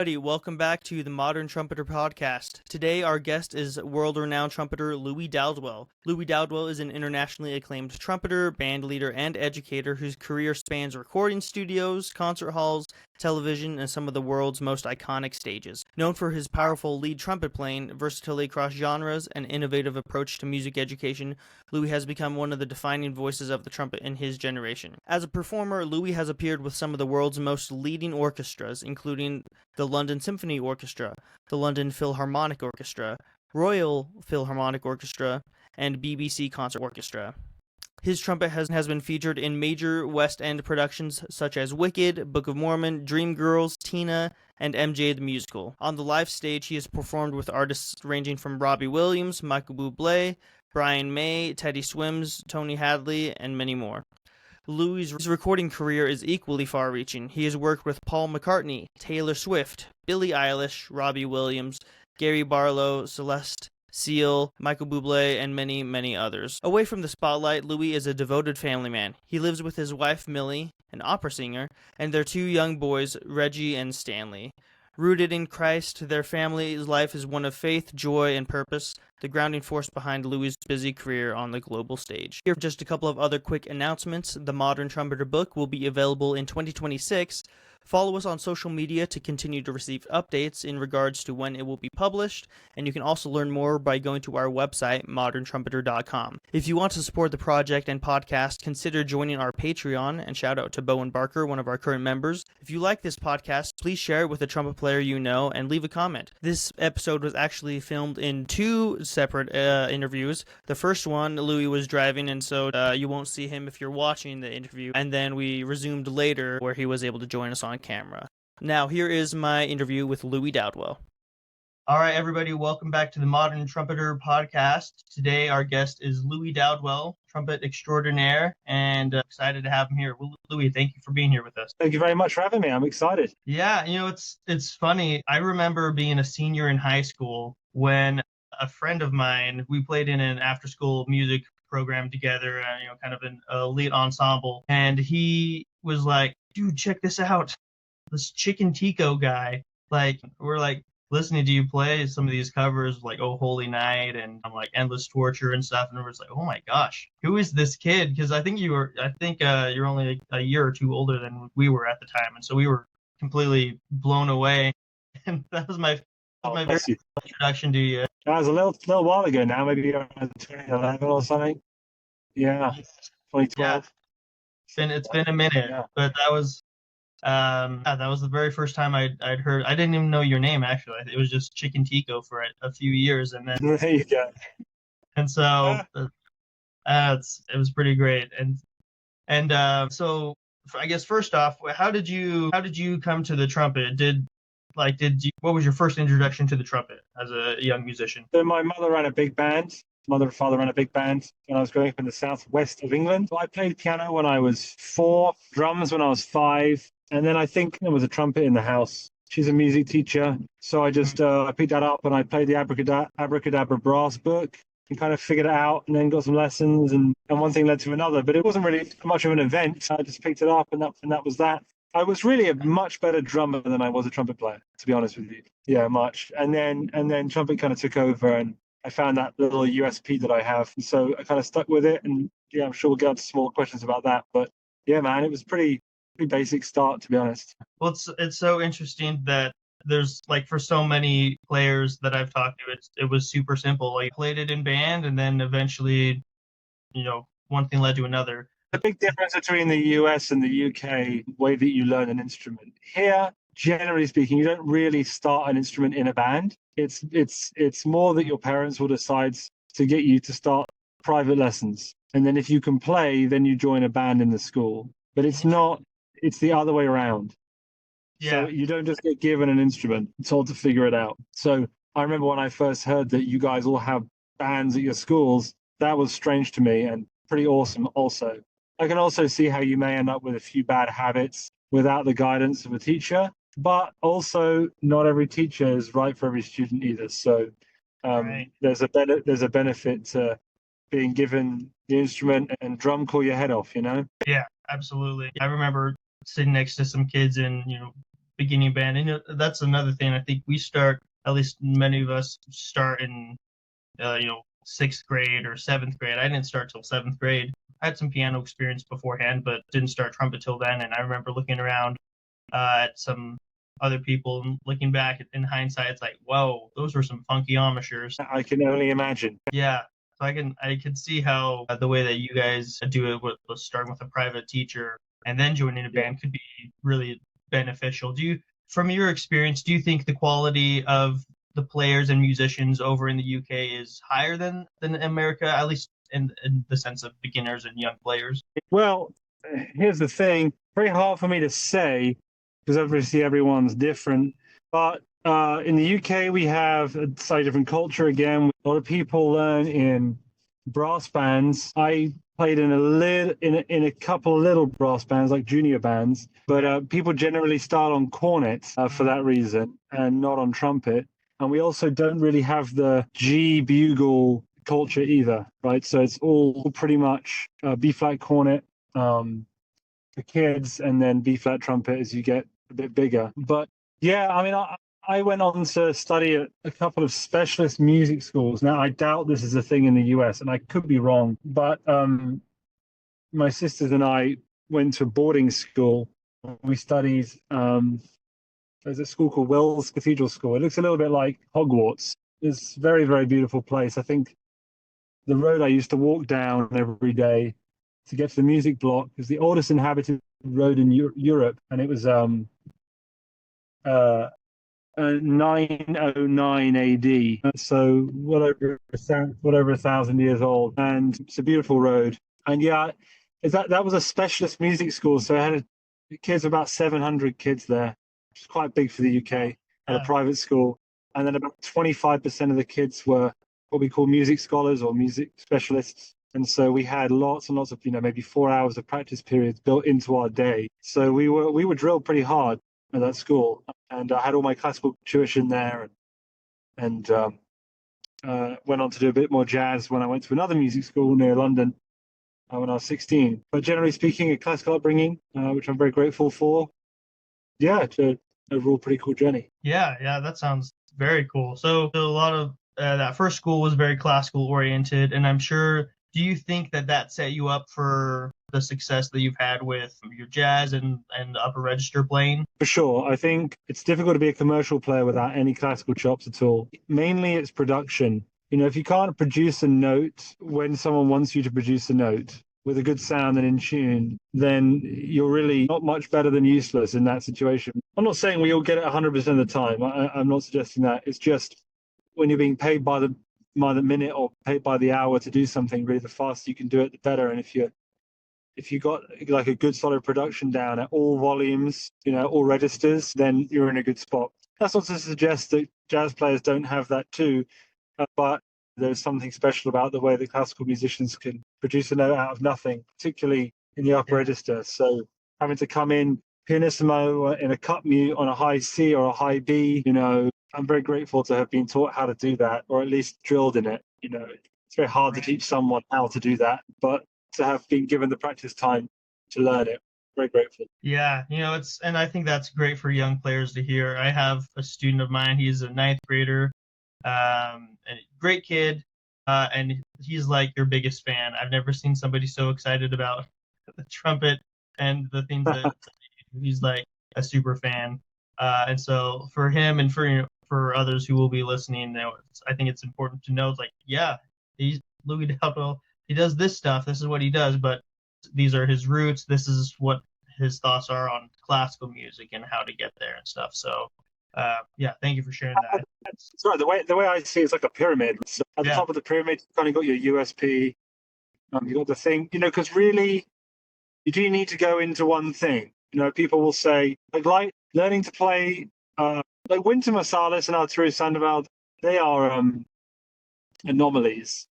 Everybody, welcome back to the Modern Trumpeter podcast. Today, our guest is world-renowned trumpeter Louis Dowdeswell. Louis Dowdeswell is an internationally acclaimed trumpeter, band leader, and educator whose career spans recording studios, concert halls, television, and some of the world's most iconic stages. Known for his powerful lead trumpet playing, versatility across genres, and innovative approach to music education, Louis has become one of the defining voices of the trumpet in his generation. As a performer, Louis has appeared with some of the world's most leading orchestras, including the London Symphony Orchestra, the London Philharmonic Orchestra, Royal Philharmonic Orchestra, and BBC Concert Orchestra. His trumpet has been featured in major West End productions such as Wicked, Book of Mormon, Dreamgirls, Tina, and MJ the Musical. On the live stage, he has performed with artists ranging from Robbie Williams, Michael Bublé, Brian May, Teddy Swims, Tony Hadley, and many more. Louis' recording career is equally far-reaching. He has worked with Paul McCartney, Taylor Swift, Billie Eilish, Robbie Williams, Gary Barlow, Celeste Seal, Michael Bublé, and many, many others. Away from the spotlight, Louis is a devoted family man. He lives with his wife, Millie, an opera singer, and their two young boys, Reggie and Stanley. Rooted in Christ, their family's life is one of faith, joy, and purpose, the grounding force behind Louis' busy career on the global stage. Here are just a couple of other quick announcements. The Modern Trumpeter book will be available in 2026. Follow us on social media to continue to receive updates in regards to when it will be published, and you can also learn more by going to our website, moderntrumpeter.com. If you want to support the project and podcast, consider joining our Patreon, and shout out to Bowen Barker, one of our current members. If you like this podcast, please share it with a trumpet player you know and leave a comment. This episode was actually filmed in two separate interviews. The first one, Louis was driving, and so you won't see him if you're watching the interview, and then we resumed later where he was able to join us on camera. Now, here is my interview with Louis Dowdeswell. All right, everybody, welcome back to the Modern Trumpeter podcast. Today, our guest is Louis Dowdeswell, trumpet extraordinaire, and excited to have him here. Louis, thank you for being here with us. Thank you very much for having me. I'm excited. Yeah, it's funny. I remember being a senior in high school when a friend of mine, we played in an after-school music program together, kind of an elite ensemble, and he was like, dude, check this out. This Chicken Tico guy, we're listening to you play some of these covers, like Oh Holy Night and like Endless Torture and stuff, and we're just like, oh my gosh, who is this kid? Because I think you're only a year or two older than we were at the time, and so we were completely blown away. And that was my very introduction to you. That was a little while ago now, maybe around 2011 or something. Yeah, 2012. Yeah. It's been a minute, yeah. But that was the very first time I'd heard. I didn't even know your name, actually. It was just Chicken Tico for a few years, and then there you go. And so it was pretty great. And so I guess first off, how did you come to the trumpet? What was your first introduction to the trumpet as a young musician? So my mother ran a big band. Mother and father ran a big band when I was growing up in the southwest of England. So I played piano when I was 4, drums when I was 5, and then I think there was a trumpet in the house. She's a music teacher, so I just I picked that up and I played the Abracadabra brass book and kind of figured it out, and then got some lessons, and one thing led to another. But it wasn't really much of an event. I just picked it up, and that was that. I was really a much better drummer than I was a trumpet player, to be honest with you. Yeah, much. And then trumpet kind of took over, and I found that little USP that I have. And so I kind of stuck with it. And yeah, I'm sure we'll get into some more questions about that. But yeah, man, it was pretty basic start, to be honest. Well, it's so interesting that there's, like, for so many players that I've talked to, it was super simple. Like, played it in band, and then eventually, one thing led to another. The big difference between the US and the UK way that you learn an instrument. Here, generally speaking, you don't really start an instrument in a band. It's more that your parents will decide to get you to start private lessons. And then if you can play, then you join a band in the school. But it's the other way around. Yeah. So you don't just get given an instrument, told to figure it out. So I remember when I first heard that you guys all have bands at your schools, that was strange to me and pretty awesome also. I can also see how you may end up with a few bad habits without the guidance of a teacher, but also not every teacher is right for every student either. So right. There's a benefit to being given the instrument and drum call your head off, Yeah, absolutely. I remember sitting next to some kids in, beginning band. And that's another thing. I think we start, at least many of us start in, sixth grade or seventh grade. I didn't start till seventh grade. I had some piano experience beforehand, but didn't start trumpet till then. And I remember looking around at some other people and looking back in hindsight, it's like, whoa, those were some funky amateurs. I can only imagine. Yeah. So I can see how the way that you guys do it with starting with a private teacher and then joining a Yeah. band could be really beneficial. From your experience, do you think the quality of the players and musicians over in the UK is higher than America, at least in the sense of beginners and young players? Well, here's the thing. Very hard for me to say because obviously everyone's different. But in the UK, we have a slightly different culture again. A lot of people learn in brass bands. I played in a couple of little brass bands, like junior bands. But people generally start on cornet for that reason and not on trumpet. And we also don't really have the G bugle culture either, right? So it's all pretty much B flat cornet for kids, and then B flat trumpet as you get a bit bigger. But yeah, I mean, I went on to study at a couple of specialist music schools. Now, I doubt this is a thing in the US, and I could be wrong, but my sisters and I went to boarding school. We studied. There's a school called Wells Cathedral School. It looks a little bit like Hogwarts. It's a very, very beautiful place. I think the road I used to walk down every day to get to the music block is the oldest inhabited road in Europe, and it was 909 AD. So whatever 1,000 years old, and it's a beautiful road. And yeah, that was a specialist music school, so it had kids, about 700 kids there, which is quite big for the UK, at a private school. And then about 25% of the kids were what we call music scholars or music specialists. And so we had lots and lots of, maybe 4 hours of practice periods built into our day. So we were drilled pretty hard at that school. And I had all my classical tuition there, and went on to do a bit more jazz when I went to another music school near London when I was 16. But generally speaking, a classical upbringing, which I'm very grateful for. Yeah, it's an overall pretty cool journey. Yeah, that sounds very cool. So a lot of that first school was very classical oriented, and I'm sure, do you think that set you up for the success that you've had with your jazz and upper register playing? For sure. I think it's difficult to be a commercial player without any classical chops at all. Mainly it's production. If you can't produce a note when someone wants you to produce a note with a good sound and in tune, then you're really not much better than useless in that situation. I'm not saying we all get it 100% of the time. I'm not suggesting that. It's just when you're being paid by the minute or paid by the hour to do something, really the faster you can do it, the better. And if you got like a good solid production down at all volumes, all registers, then you're in a good spot. That's not to suggest that jazz players don't have that too, but there's something special about the way that classical musicians can produce a note out of nothing, particularly in the upper register. So having to come in pianissimo in a cut mute on a high C or a high B, I'm very grateful to have been taught how to do that, or at least drilled in it. It's very hard to teach someone how to do that, but to have been given the practice time to learn it, very grateful. Yeah, and I think that's great for young players to hear. I have a student of mine, he's a ninth grader, a great kid, and he's like your biggest fan. I've never seen somebody so excited about the trumpet and the things that he's like a super fan. And so for him and for others who will be listening, I think it's important to know, he's Louis Dowdeswell. He does this stuff. This is what he does, but these are his roots. This is what his thoughts are on classical music and how to get there and stuff. So, thank you for sharing that. Sorry, the way I see it's like a pyramid. So at the top of the pyramid, you've kind of got your USP. You've got the thing, because really, you do need to go into one thing. People will say, like learning to play, like Winter Marsalis and Arturo Sandoval, they are anomalies,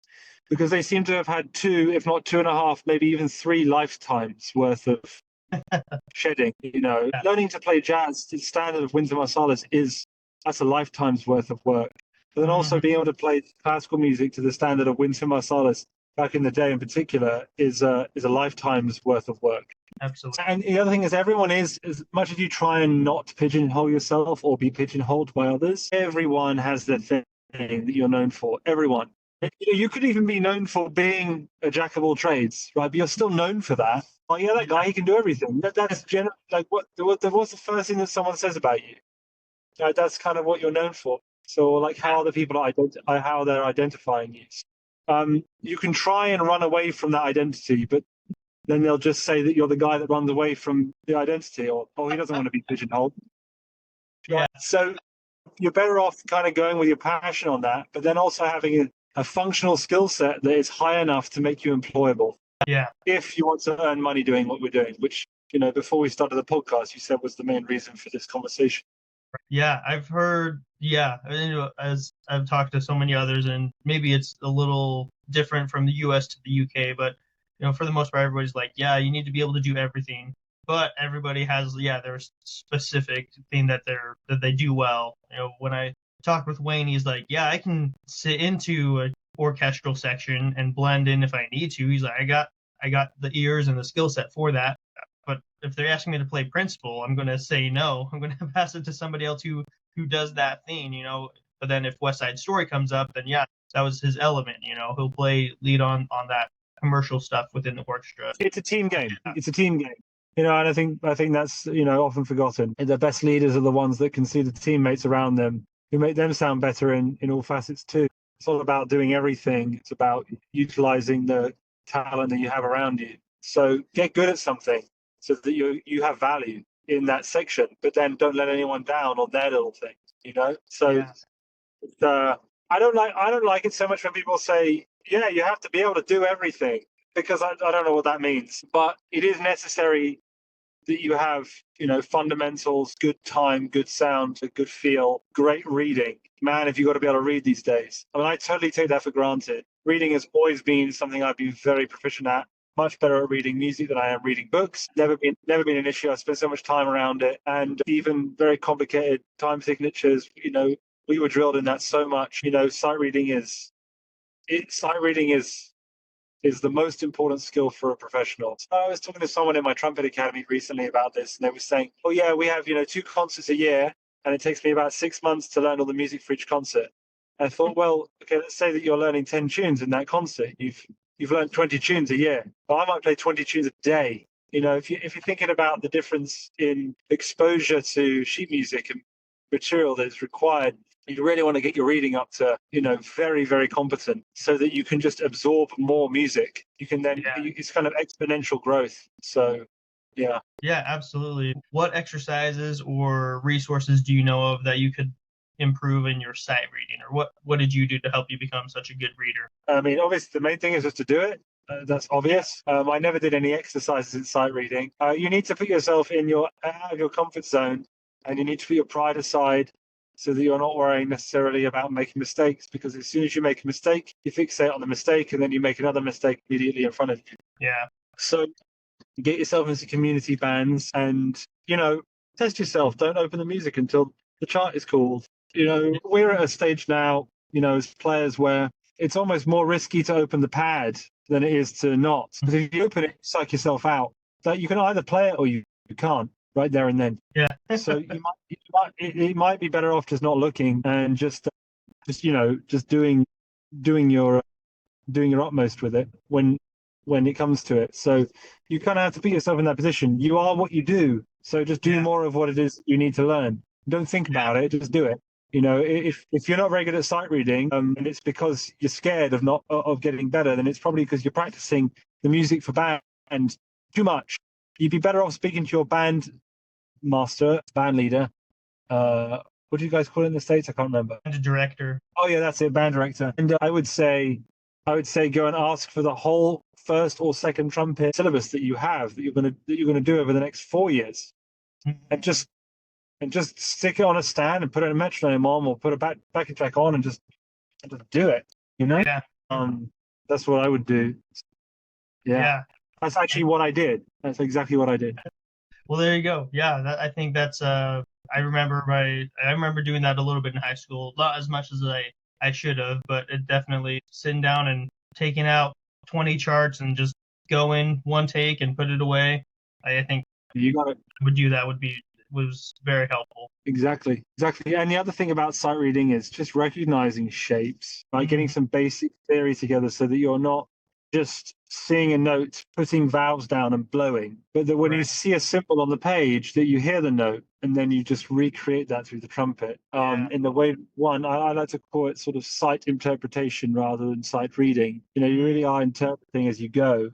because they seem to have had 2, if not 2.5, maybe even 3 lifetimes worth of shedding. Learning to play jazz to the standard of Winter Marsalis that's a lifetime's worth of work. But then also being able to play classical music to the standard of Winter Marsalis, back in the day in particular is a lifetime's worth of work. Absolutely. And the other thing is, everyone is, as much as you try and not pigeonhole yourself or be pigeonholed by others, everyone has their thing that you're known for. Everyone. You could even be known for being a jack of all trades, right? But you're still known for that. Oh yeah, that guy, he can do everything. That's like what's the first thing that someone says about you? That's kind of what you're known for. So like how other people how they're identifying you. You can try and run away from that identity, but then they'll just say that you're the guy that runs away from the identity, or oh, he doesn't want to be pigeonholed. Yeah. Right? So you're better off kind of going with your passion on that, but then also having a functional skill set that is high enough to make you employable. Yeah. If you want to earn money doing what we're doing, which, before we started the podcast, you said was the main reason for this conversation. Yeah, I've heard, as I've talked to so many others, and maybe it's a little different from the US to the UK, but, for the most part, everybody's like, yeah, you need to be able to do everything. But everybody has, their specific thing that they do well. When I talked with Wayne, he's like, yeah, I can sit into an orchestral section and blend in if I need to. He's like, I got the ears and the skill set for that. But if they're asking me to play principal, I'm going to say no. I'm going to pass it to somebody else who does that thing, But then if West Side Story comes up, then that was his element, He'll play lead on that commercial stuff within the orchestra. It's a team game. It's a team game. And I think that's, often forgotten. The best leaders are the ones that can see the teammates around them who make them sound better in all facets too. It's all about doing everything. It's about utilizing the talent that you have around you. So get good at something so that you have value in that section, but then don't let anyone down on their little thing, So I don't like it so much when people say, yeah, you have to be able to do everything, because I don't know what that means. But it is necessary that you have, fundamentals, good time, good sound, a good feel, great reading. Man, if you've got to be able to read these days. I mean, I totally take that for granted. Reading has always been something I've been very proficient at. Much better at reading music than I am reading books. Never been an issue. I spent so much time around it, and even very complicated time signatures. We were drilled in that so much. Sight reading is the most important skill for a professional. So I was talking to someone in my trumpet academy recently about this, and they were saying, "Oh yeah, we have 2 concerts a year, and it takes me about 6 months to learn all the music for each concert." I thought, well, okay, let's say that you're learning 10 tunes in that concert. You've learned 20 tunes a year. Well, I might play 20 tunes a day. If you're thinking about the difference in exposure to sheet music and material that is required, you really want to get your reading up to, very, very competent, so that you can just absorb more music. You can then, it's kind of exponential growth. So, yeah. Yeah, absolutely. What exercises or resources do you know of that you could improve in your sight reading, or what did you do to help you become such a good reader? I mean, obviously, the main thing is just to do it. That's obvious. I never did any exercises in sight reading. You need to put yourself out of your comfort zone, and you need to put your pride aside, so that you're not worrying necessarily about making mistakes, because as soon as you make a mistake, you fixate on the mistake, and then you make another mistake immediately in front of you. Yeah. So get yourself into community bands and, test yourself. Don't open the music until the chart is called. We're at a stage now, as players, where it's almost more risky to open the pad than it is to not. Because if you open it, you psych yourself out. That you can either play it or you can't right there and then. Yeah. So it might be better off just not looking and just doing your utmost with it when it comes to it. So you kind of have to put yourself in that position. You are what you do. So just do more of what it is you need to learn. Don't think about it. Just do it. If you're not very good at sight reading, and it's because you're scared of getting better, then it's probably because you're practicing the music for band too much. You'd be better off speaking to your band master, band leader. What do you guys call it in the States? I can't remember. Band director. Oh yeah, that's it, band director. And I would say go and ask for the whole first or second trumpet syllabus that you have that you're gonna do over the next 4 years, and just stick it on a stand and put it in a metronome on, or put a backing track on, and just do it. Yeah. That's what I would do. Yeah. That's actually what I did. That's exactly what I did. Well, there you go. Yeah, I think that's I remember doing that a little bit in high school, not as much as I should have, but it definitely sitting down and taking out 20 charts and just go in one take and put it away. I think You got it. would do that was very helpful. Exactly, exactly. And the other thing about sight reading is just recognizing shapes, like getting some basic theory together so that you're not just seeing a note, putting vowels down and blowing, but that when you see a symbol on the page, that you hear the note and then you just recreate that through the trumpet. In the way I like to call it sort of sight interpretation rather than sight reading. You really are interpreting as you go,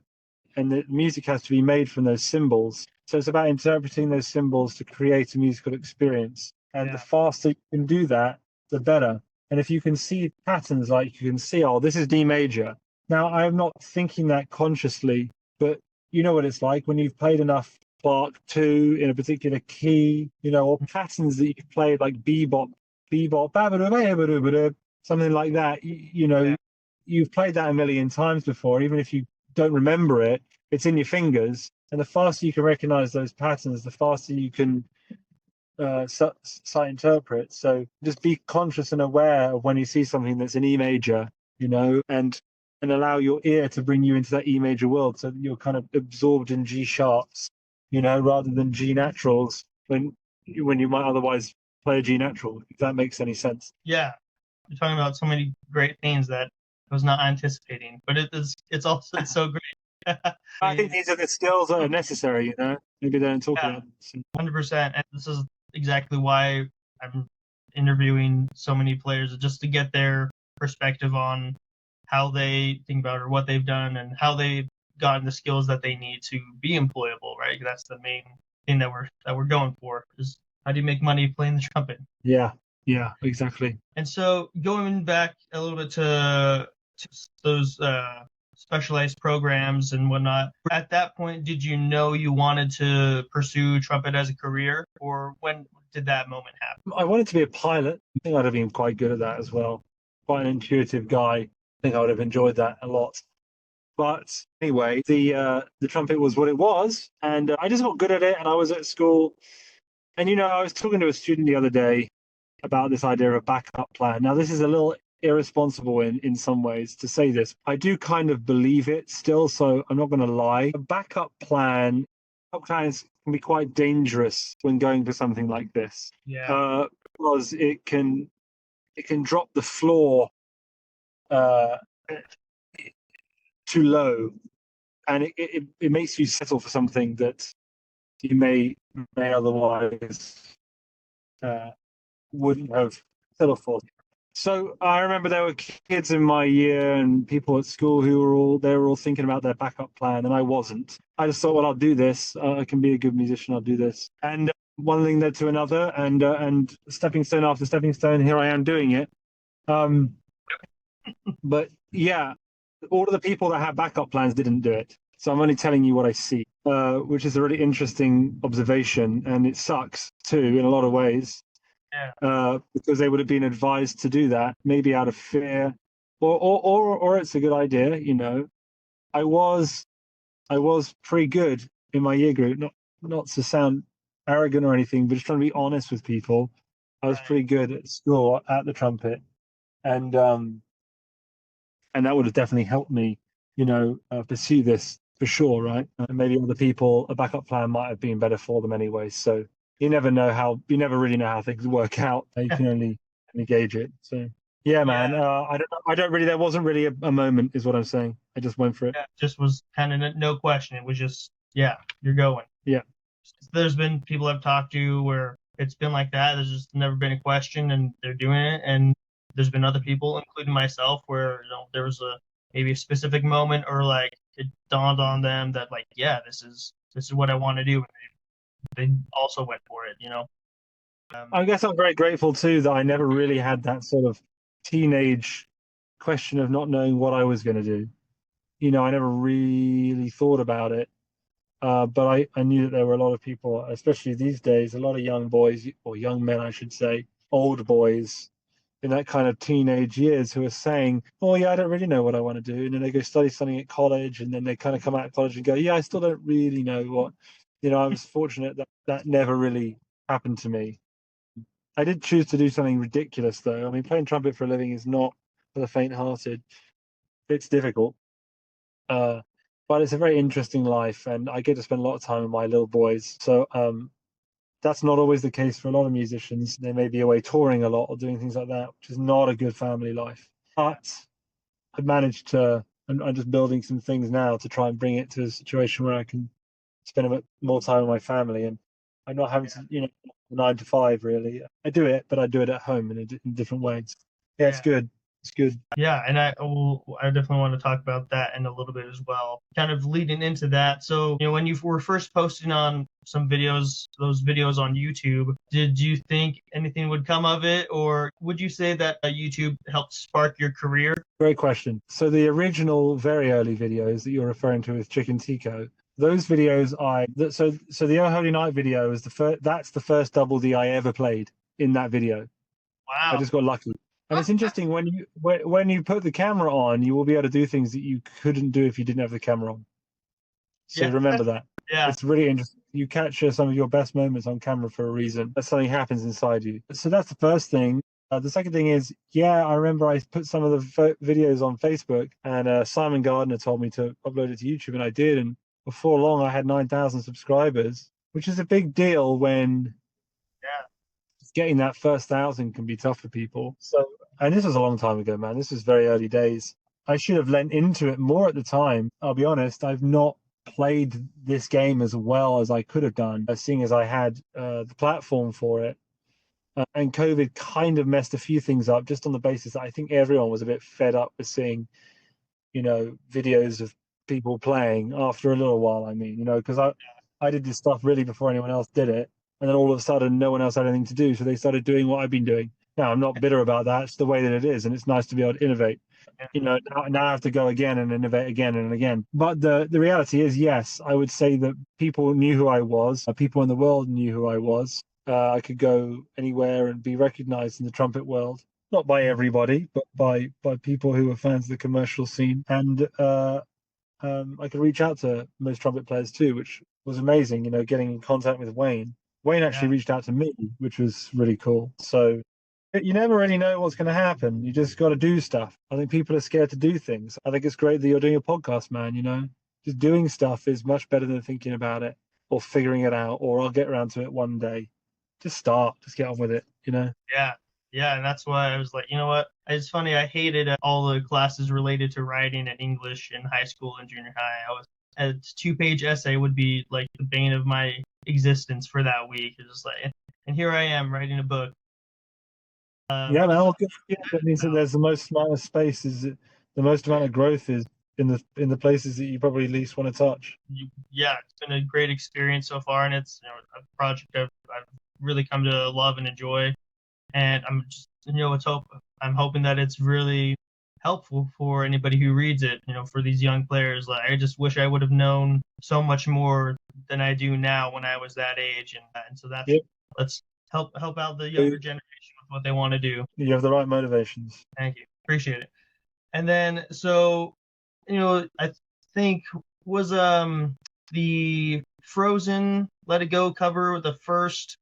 and the music has to be made from those symbols. So it's about interpreting those symbols to create a musical experience. And the faster you can do that, the better. And if you can see patterns, like you can see, oh, this is D major. Now, I'm not thinking that consciously, but you know what it's like when you've played enough Bach 2 in a particular key, or patterns that you've played like bebop, something like that. You've played that a million times before, even if you don't remember it, it's in your fingers. And the faster you can recognize those patterns, the faster you can sight interpret. So just be conscious and aware of when you see something that's in E major, and allow your ear to bring you into that E major world, so that you're kind of absorbed in G sharps, rather than G naturals when you might otherwise play a G natural, if that makes any sense. Yeah, you're talking about so many great things that I was not anticipating, but it's so great. I think these are the skills that are necessary, maybe they don't talk about them. 100%. And this is exactly why I'm interviewing so many players, just to get their perspective on how they think about it, or what they've done, and how they've gotten the skills that they need to be employable, right? That's the main thing that we're going for, is how do you make money playing the trumpet? Yeah, exactly. And so going back a little bit to those specialized programs and whatnot, at that point, did you know you wanted to pursue trumpet as a career, or when did that moment happen? I wanted to be a pilot. I think I'd have been quite good at that as well. Quite an intuitive guy. I think I would have enjoyed that a lot. But anyway, the trumpet was what it was, and I just got good at it. And I was at school, and I was talking to a student the other day about this idea of a backup plan. Now, this is a little irresponsible in some ways to say this. I do kind of believe it still, so I'm not going to lie. A backup plan can be quite dangerous when going for something like this. Because it can drop the floor too low, and it makes you settle for something that you may otherwise wouldn't have settled for. So I remember there were kids in my year and people at school who were all thinking about their backup plan, and I wasn't. I just thought, well, I'll do this. I can be a good musician. I'll do this. And one thing led to another, and stepping stone after stepping stone, here I am doing it. But yeah, all of the people that have backup plans didn't do it. So I'm only telling you what I see, which is a really interesting observation, and it sucks too in a lot of ways. Because they would have been advised to do that, maybe out of fear, or it's a good idea. I was pretty good in my year group, not to sound arrogant or anything, but just trying to be honest with people. I was pretty good at school at the trumpet, and that would have definitely helped me, pursue this for sure, right? And maybe other people, a backup plan might have been better for them anyway. So you never really know how things work out. You can only gauge it. So yeah, man. I don't really. There wasn't really a moment, is what I'm saying. I just went for it. Yeah, just was kind of no question. It was just, you're going. Yeah. There's been people I've talked to where it's been like that. There's just never been a question, and they're doing it. And there's been other people, including myself, where there was maybe a specific moment, or like it dawned on them that like, this is what I want to do. And they also went for it, I guess I'm very grateful too that I never really had that sort of teenage question of not knowing what I was going to do. I never really thought about it. But I knew that there were a lot of people, especially these days, a lot of young boys, or young men, I should say, old boys in that kind of teenage years, who are saying, oh, yeah, I don't really know what I want to do. And then they go study something at college, and then they kind of come out of college and go, yeah, I still don't really know what. I was fortunate that never really happened to me. I did choose to do something ridiculous, though. I mean, playing trumpet for a living is not for the faint-hearted. It's difficult. But it's a very interesting life, and I get to spend a lot of time with my little boys. So that's not always the case for a lot of musicians. They may be away touring a lot or doing things like that, which is not a good family life. But I've managed to, and I'm just building some things now to try and bring it to a situation where I can spend a bit more time with my family, and I'm not having to, 9 to 5 really. I do it, but I do it at home in different ways. Yeah, it's good. It's good. Yeah, and I definitely want to talk about that in a little bit as well. Kind of leading into that. So, when you were first posting on some videos, those videos on YouTube, did you think anything would come of it, or would you say that YouTube helped spark your career? Great question. So the original, very early videos that you're referring to with Chicken Tico, those videos so the Oh Holy Night video is that's the first double D I ever played in that video. I Wow. just got lucky. And it's interesting when you put the camera on, you will be able to do things that you couldn't do if you didn't have the camera on. So Yeah. remember that. Yeah. It's really interesting. You capture some of your best moments on camera for a reason. That something happens inside you. So that's the first thing. The second thing is, I remember I put some of the videos on Facebook, and Simon Gardner told me to upload it to YouTube, and I did. And before long, I had 9,000 subscribers, which is a big deal when getting that first 1,000 can be tough for people. So, and this was a long time ago, man. This was very early days. I should have lent into it more at the time. I'll be honest. I've not played this game as well as I could have done, seeing as I had the platform for it. And COVID kind of messed a few things up, just on the basis that I think everyone was a bit fed up with seeing, videos of people playing after a little while. I mean, because I did this stuff really before anyone else did it. And then all of a sudden, no one else had anything to do. So they started doing what I've been doing. Now, I'm not bitter about that. It's the way that it is. And it's nice to be able to innovate. Now I have to go again and innovate again and again. But the reality is, yes, I would say that people knew who I was. People in the world knew who I was. I could go anywhere and be recognized in the trumpet world. Not by everybody, but by people who were fans of the commercial scene. And I could reach out to most trumpet players too, which was amazing, getting in contact with Wayne. Wayne actually reached out to me, which was really cool. So you never really know what's going to happen. You just got to do stuff. I think people are scared to do things. I think it's great that you're doing a podcast, man. Just doing stuff is much better than thinking about it or figuring it out, or I'll get around to it one day. Just start. Just get on with it, Yeah. Yeah, and that's why I was like, you know what? It's funny. I hated all the classes related to writing and English in high school and junior high. A 2-page essay would be like the bane of my existence for that week. It's just like, and here I am writing a book. Yeah, man. Well, good. Yeah, that means that there's the most amount of space, the most amount of growth is in the places that you probably least want to touch. Yeah, it's been a great experience so far, and it's a project I've really come to love and enjoy. And I'm just, I'm hoping that it's really helpful for anybody who reads it, for these young players. Like, I just wish I would have known so much more than I do now when I was that age. And so let's help out the younger generation with what they want to do. You have the right motivations. Thank you. Appreciate it. And then, so, I think was the Frozen Let It Go cover the first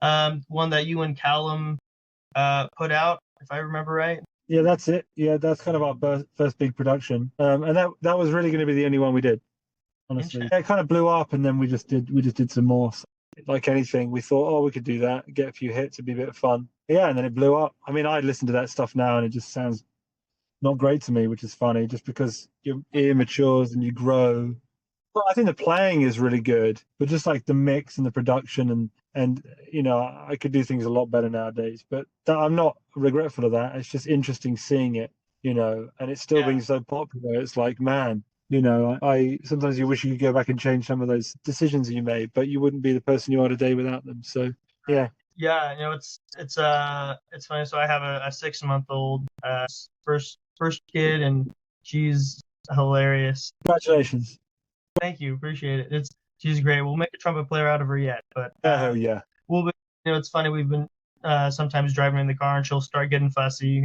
one that you and Callum put out, if I remember right. Yeah, that's it. Yeah, that's kind of our first big production, and that was really going to be the only one we did. Honestly, it kind of blew up, and then we just did some more. So, like anything, we thought, oh, we could do that, get a few hits, it'd be a bit of fun. Yeah, and then it blew up. I mean, I listen to that stuff now, and it just sounds not great to me, which is funny, just because your ear matures and you grow. Well, I think the playing is really good, but just like the mix and the production and I could do things a lot better nowadays. But I'm not regretful of that. It's just interesting seeing it, and it's still being so popular. It's like, man, I sometimes you wish you could go back and change some of those decisions you made, but you wouldn't be the person you are today without them. So, yeah. Yeah, it's funny. So I have a 6-month-old first kid, and she's hilarious. Congratulations. Thank you, appreciate it. She's great. We'll make a trumpet player out of her yet, but oh yeah. We'll be, it's funny. We've been sometimes driving in the car, and she'll start getting fussy,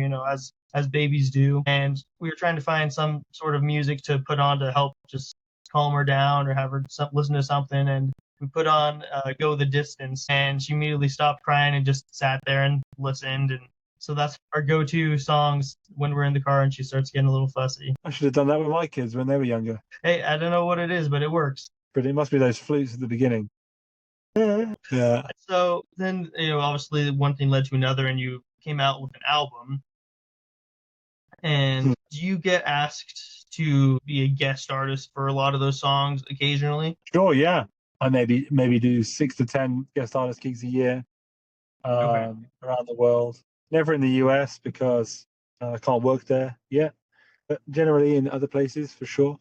as babies do. And we were trying to find some sort of music to put on to help just calm her down or have her listen to something. And we put on Go the Distance, and she immediately stopped crying and just sat there and listened. And So that's our go-to songs when we're in the car and she starts getting a little fussy. I should have done that with my kids when they were younger. Hey, I don't know what it is, but it works. But it must be those flutes at the beginning. Yeah. So then, obviously one thing led to another, and you came out with an album. And do you get asked to be a guest artist for a lot of those songs occasionally? Sure, yeah. I maybe do 6 to 10 guest artist gigs a year Okay. around the world. Never in the US because I can't work there yet, but generally in other places for sure.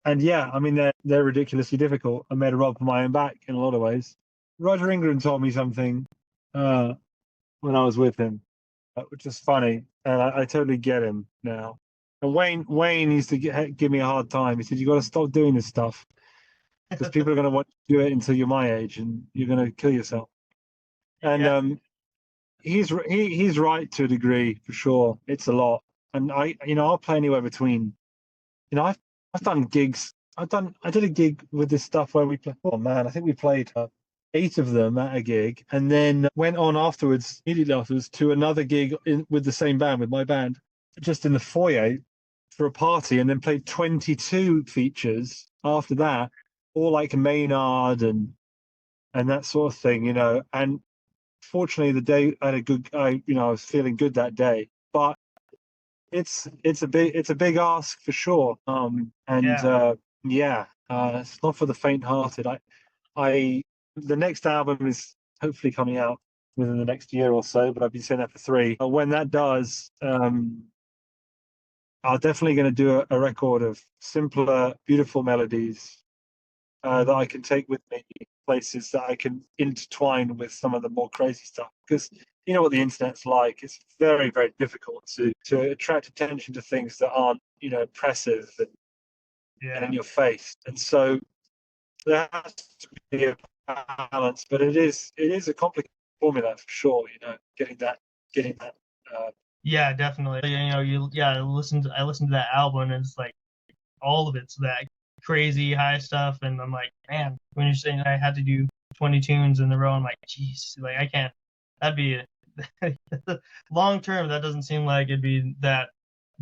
And yeah, I mean they're ridiculously difficult. I made a rod for my own back in a lot of ways. Roger Ingram told me something when I was with him, which is funny, and I totally get him now. And Wayne used to give me a hard time. He said, "You got to stop doing this stuff because people are going to want to do it until you're my age, and you're going to kill yourself." And Yeah. he's right to a degree for sure. It's a lot, and I'll play anywhere between. I've done gigs. I did a gig with this stuff where we played. Oh man, I think we played 8 of them at a gig, and then went on immediately afterwards, to another gig with the same band, with my band, just in the foyer for a party, and then played 22 features after that, all like Maynard and that sort of thing, And fortunately, the day I had I was feeling good that day, but it's a big ask for sure. And Yeah. it's not for the faint-hearted. I the next album is hopefully coming out within the next year or so, but I've been saying that for 3. When that does, I'm definitely going to do a record of simpler, beautiful melodies that I can take with me places that I can intertwine with some of the more crazy stuff. Because you know what the internet's like. It's very, very difficult to attract attention to things that aren't, oppressive and in your face. And so there has to be a balance, but it is a complicated formula for sure. Getting that. Yeah, definitely. I listened to that album, and it's like all of it's that crazy high stuff, and I'm like, man, when you're saying I had to do 20 tunes in a row, I'm like, geez, like I can't. That'd be long term. That doesn't seem like it'd be that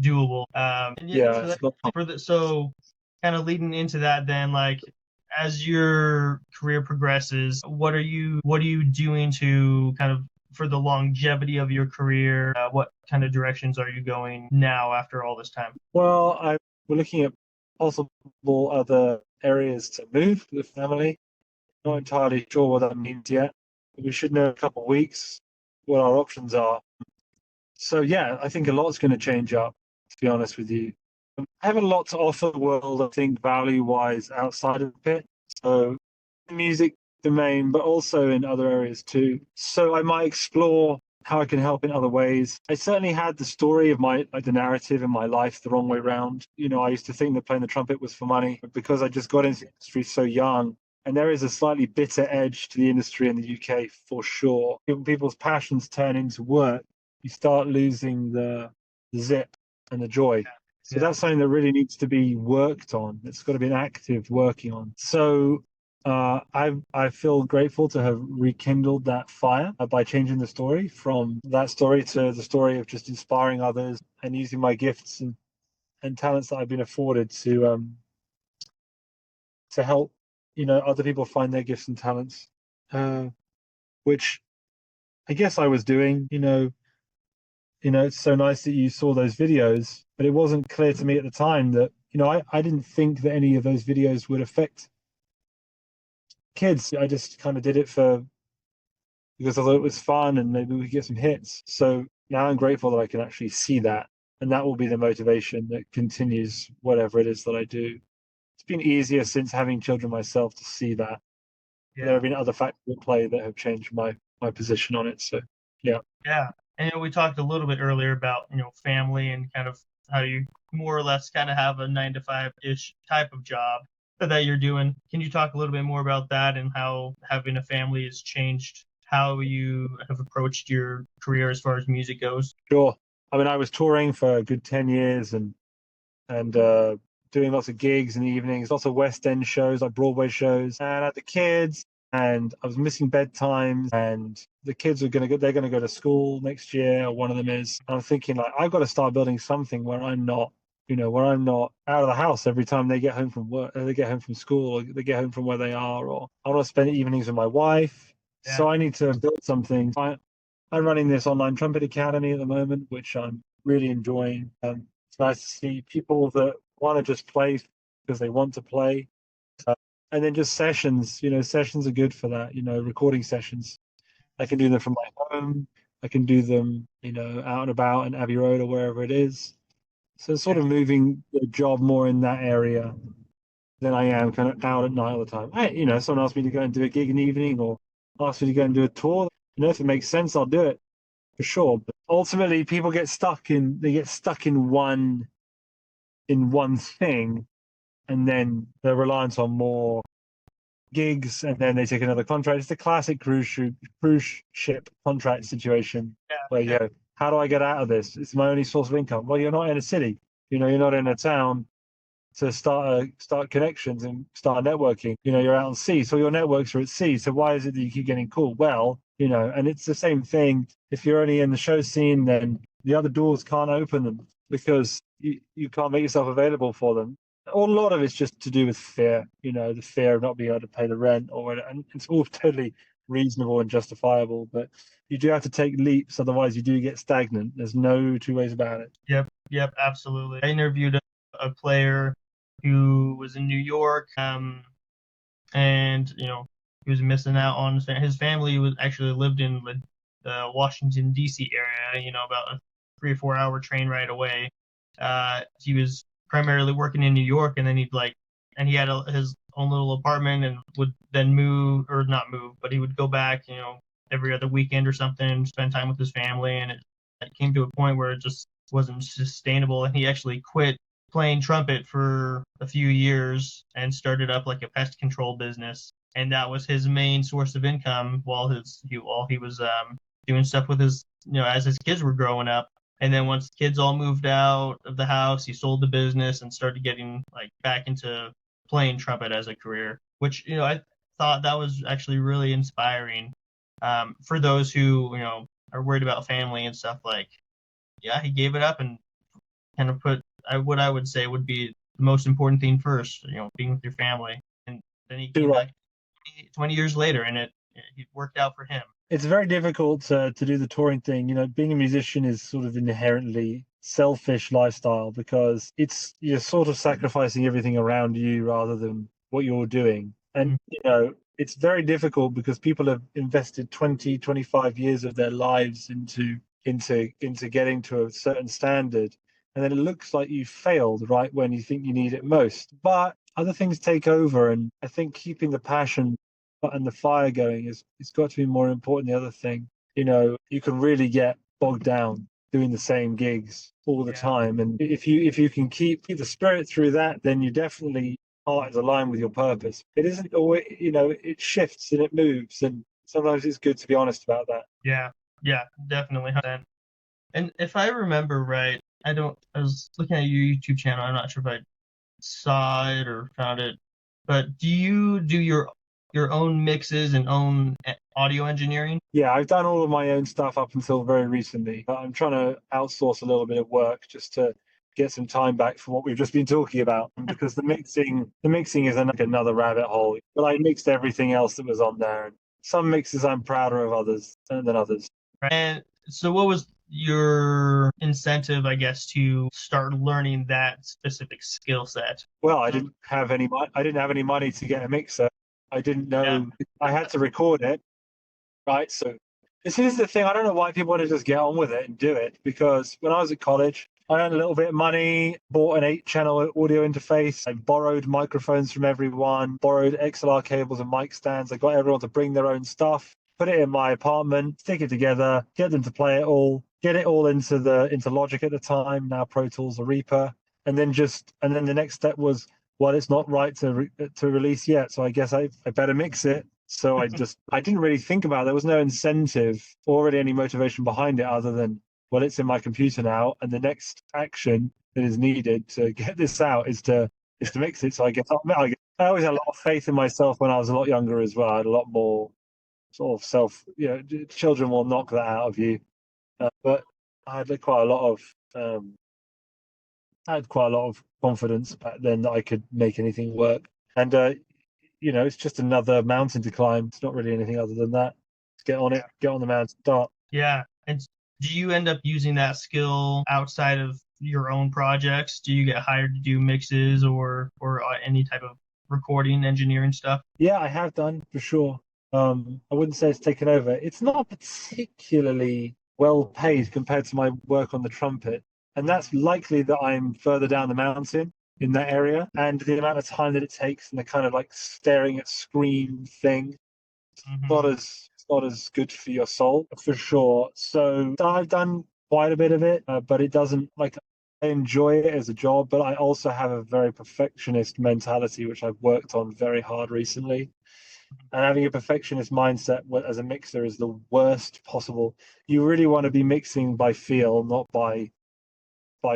doable. And Yeah, it's not. so kind of leading into that, then like as your career progresses, what are you doing to kind of for the longevity of your career? What kind of directions are you going now after all this time? Well, we're looking at possible other areas to move with the family. Not entirely sure what that means yet. We should know in a couple of weeks what our options are. So yeah, I think a lot's going to change up, to be honest with you. I have a lot to offer the world, I think, value-wise outside of it. So music domain, but also in other areas too. So I might explore how I can help in other ways. I certainly had the story of the narrative in my life the wrong way around. I used to think that playing the trumpet was for money, but because I just got into the industry so young, and there is a slightly bitter edge to the industry in the UK for sure. When people's passions turn into work, you start losing the zip and the joy. So that's something that really needs to be worked on. It's got to be an active working on. So I feel grateful to have rekindled that fire by changing the story from that story to the story of just inspiring others and using my gifts and talents that I've been afforded to help other people find their gifts and talents, which I guess I was doing. It's so nice that you saw those videos, but it wasn't clear to me at the time that I didn't think that any of those videos would affect kids. I just kind of did it because I thought it was fun and maybe we could get some hits. So now I'm grateful that I can actually see that, and that will be the motivation that continues whatever it is that I do. It's been easier since having children myself to see that. Yeah. There have been other factors at play that have changed my position on it. So yeah. Yeah. And we talked a little bit earlier about, family and kind of how you more or less kind of have a 9 to 5-ish type of job that you're doing. Can you talk a little bit more about that and how having a family has changed how you have approached your career as far as music goes? Sure. I mean, I was touring for a good 10 years and doing lots of gigs in the evenings, lots of West End shows, like Broadway shows, and I had the kids. and I was missing bedtimes, and the kids are they're going to go to school next year, or one of them is. And I'm thinking, like, I've got to start building something where I'm not, where I'm not out of the house every time they get home from work, they get home from school, or they get home from where they are, or I want to spend evenings with my wife. Yeah. So I need to build something. I'm running this online trumpet academy at the moment, which I'm really enjoying. It's nice to see people that want to just play because they want to play. And then just sessions, sessions are good for that, recording sessions. I can do them from my home. I can do them, out and about in Abbey Road or wherever it is. So sort of moving the job more in that area than I am kind of out at night all the time. Someone asked me to go and do a gig in the evening or asked me to go and do a tour. If it makes sense, I'll do it for sure. But ultimately, people get stuck in one thing, and then they're reliant on more gigs, and then they take another contract. It's the classic cruise ship contract situation where you go, how do I get out of this? It's my only source of income. Well, you're not in a city, you're not in a town to start connections and start networking. You're out on sea, so your networks are at sea. So why is it that you keep getting called? Well, and it's the same thing. If you're only in the show scene, then the other doors can't open them because you can't make yourself available for them. A lot of it's just to do with fear, the fear of not being able to pay the rent, and it's all totally reasonable and justifiable. But you do have to take leaps, otherwise you do get stagnant. There's no two ways about it. Yep, absolutely. I interviewed a player who was in New York, and he was missing out on his family. Was actually lived in the Washington D.C. area, about a 3 or 4 hour train ride away. He was primarily working in New York, and then he had his own little apartment, and would then not move, but he would go back, every other weekend or something, spend time with his family, and it came to a point where it just wasn't sustainable, and he actually quit playing trumpet for a few years and started up like a pest control business, and that was his main source of income while he was doing stuff with his, as his kids were growing up. And then once the kids all moved out of the house, he sold the business and started getting back into playing trumpet as a career, which, I thought that was actually really inspiring for those who, are worried about family and stuff. He gave it up and kind of put what I would say would be the most important thing first, being with your family. And then he came back 20 years later, and it worked out for him. It's very difficult to do the touring thing. Being a musician is sort of inherently selfish lifestyle because you're sort of sacrificing everything around you rather than what you're doing. And, it's very difficult because people have invested 20, 25 years of their lives into getting to a certain standard. And then it looks like you failed right when you think you need it most. But other things take over. And I think keeping the passion and the fire going it's got to be more important than the other thing. You can really get bogged down doing the same gigs all the time. And if you can keep the spirit through that, then you definitely are in line with your purpose. It isn't always, it shifts and it moves. And sometimes it's good to be honest about that. Yeah, definitely. And if I remember right, I was looking at your YouTube channel. I'm not sure if I saw it or found it, but do you do your own mixes and own audio engineering? Yeah, I've done all of my own stuff up until very recently. But I'm trying to outsource a little bit of work just to get some time back for what we've just been talking about, because the mixing is another rabbit hole. But I mixed everything else that was on there. Some mixes I'm prouder of than others. And so what was your incentive, I guess, to start learning that specific skill set? Well, I didn't have any money to get a mixer. I didn't know I had to record it, right? So this is the thing. I don't know why people want to just get on with it and do it, because when I was at college, I earned a little bit of money, bought an 8-channel audio interface. I borrowed microphones from everyone, borrowed XLR cables and mic stands. I got everyone to bring their own stuff, put it in my apartment, stick it together, get them to play it all, get it all into Logic at the time, now Pro Tools or Reaper. And then the next step was, well, it's not right to release yet, so I guess I better mix it. So I didn't really think about it. There was no incentive or really any motivation behind it other than, well, it's in my computer now, and the next action that is needed to get this out is to mix it. So I guess I always had a lot of faith in myself when I was a lot younger as well. I had a lot more sort of self, children will knock that out of you. But I had quite a lot of, I had quite a lot of confidence back then that I could make anything work. And, it's just another mountain to climb. It's not really anything other than that. Just get on it, get on the mountain, start. Yeah. And do you end up using that skill outside of your own projects? Do you get hired to do mixes or any type of recording engineering stuff? Yeah, I have done for sure. I wouldn't say it's taken over. It's not particularly well paid compared to my work on the trumpet. And that's likely that I'm further down the mountain in that area. And the amount of time that it takes and the kind of like staring at screen thing, Hmm. it's not as good for your soul for sure. So I've done quite a bit of it, but it doesn't like I enjoy it as a job, but I also have a very perfectionist mentality, which I've worked on very hard recently. And having a perfectionist mindset as a mixer is the worst possible. You really want to be mixing by feel, not by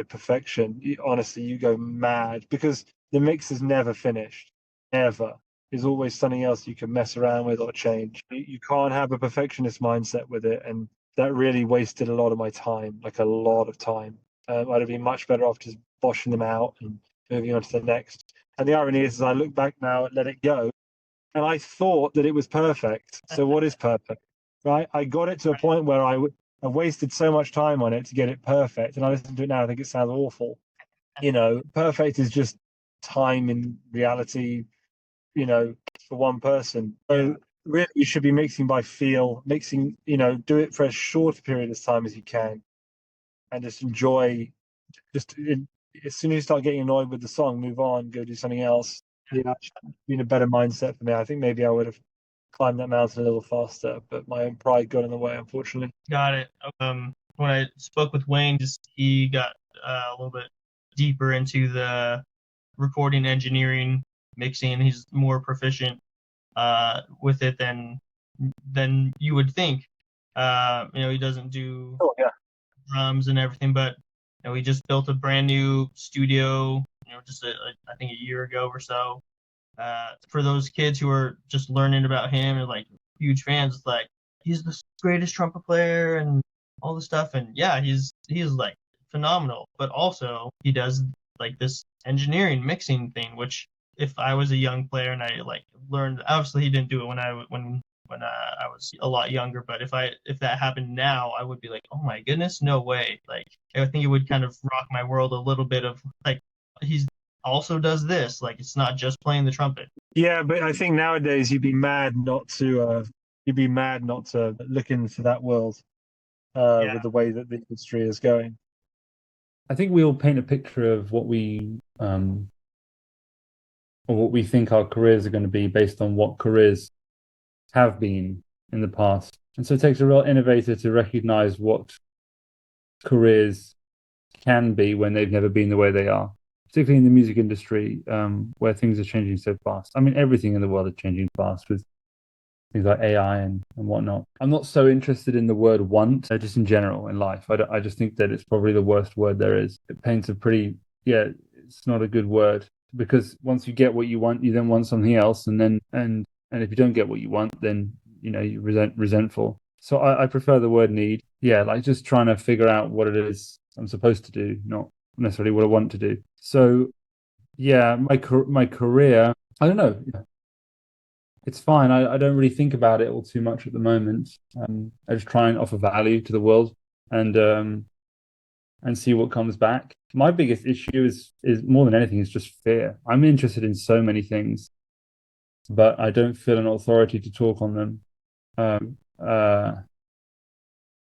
perfection. Honestly, you go mad because the mix is never finished. Never. There's always something else you can mess around with or change. You can't have a perfectionist mindset with it, and that really wasted a lot of my time, like a lot of time. I'd have been much better off just boshing them out and moving on to the next. And the irony is, I look back now and let it go, and I thought that it was perfect. So what is perfect, right? I got it to a point where I wasted so much time on it to get it perfect, and I listen to it now, I think it sounds awful. Perfect is just time in reality, for one person. Yeah. So really, you should be mixing by feel, mixing, do it for as short a period of time as you can, and just enjoy. As soon as you start getting annoyed with the song, move on, go do something else. It's been a better mindset for me. I think maybe I would have climbed that mountain a little faster, but my own pride got in the way, unfortunately. Got it. When I spoke with Wayne, just he got a little bit deeper into the recording engineering, mixing. He's more proficient with it than you would think. He doesn't do Oh yeah. drums and everything, but he just built a brand new studio. Just I think a year ago or so. For those kids who are just learning about him and like huge fans, it's like he's the greatest trumpet player and all this stuff. And yeah, he's like phenomenal. But also he does like this engineering mixing thing, which if I was a young player and I like learned, obviously he didn't do it when I was a lot younger. But if that happened now, I would be like, oh my goodness, no way. Like I think it would kind of rock my world a little bit of like he's also does this. Like it's not just playing the trumpet. Yeah, but I think nowadays you'd be mad not to look into that world Yeah. with the way that the industry is going. I think we all paint a picture of what we think our careers are going to be based on what careers have been in the past. And so it takes a real innovator to recognize what careers can be when they've never been the way they are, particularly in the music industry, where things are changing so fast. I mean, everything in the world is changing fast with things like AI and whatnot. I'm not so interested in the word want, just in general in life. I just think that it's probably the worst word there is. It paints a pretty, yeah, it's not a good word because once you get what you want, you then want something else. And if you don't get what you want, then, you're resentful. So I prefer the word need. Yeah, like just trying to figure out what it is I'm supposed to do, not necessarily what I want to do. So yeah, my career, I don't know. It's fine. I don't really think about it all too much at the moment. I just try and offer value to the world and see what comes back. My biggest issue is more than anything is just fear. I'm interested in so many things, but I don't feel an authority to talk on them.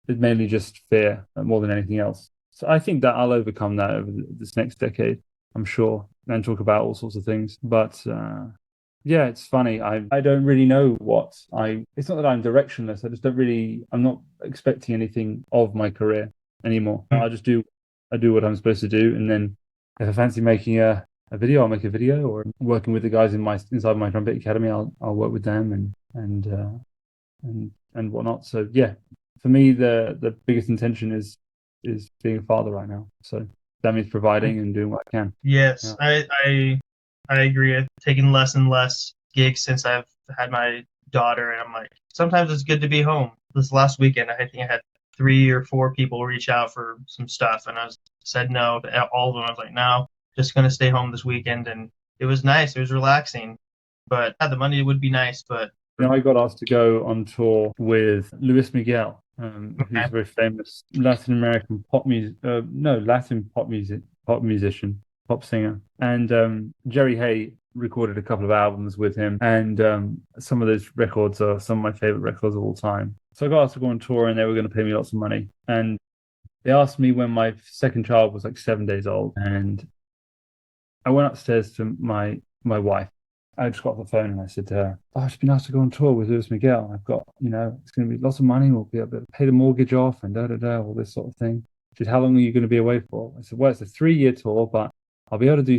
It's mainly just fear more than anything else. So I think that I'll overcome that over this next decade, I'm sure, and talk about all sorts of things. But yeah, it's funny. I don't really know what I. It's not that I'm directionless. I just don't really. I'm not expecting anything of my career anymore. I just do. I do what I'm supposed to do, and then if I fancy making a video, I'll make a video, or working with the guys inside my trumpet academy, I'll work with them and whatnot. So yeah, for me, the biggest intention is being a father right now. So that means providing and doing what I can. Yes, Yeah. I I agree. I've taken less and less gigs since I've had my daughter, and I'm like, sometimes it's good to be home. This last weekend, I think I had 3 or 4 people reach out for some stuff, and said no to all of them. I was like, no, just gonna stay home this weekend, and it was nice. It was relaxing, but the money would be nice. But I got asked to go on tour with Luis Miguel, who's a very famous Latin American pop musician, pop singer, and Jerry Hay recorded a couple of albums with him, and some of those records are some of my favorite records of all time. So I got asked to go on tour, and they were going to pay me lots of money, and they asked me when my second child was like 7 days old, and I went upstairs to my wife. I just got off the phone and I said to her, "Oh, I've just been asked to go on tour with Louis Miguel. I've got, it's going to be lots of money. We'll be able to pay the mortgage off and all this sort of thing." She said, "How long are you going to be away for?" I said, "Well, it's a 3-year tour, but I'll be able to do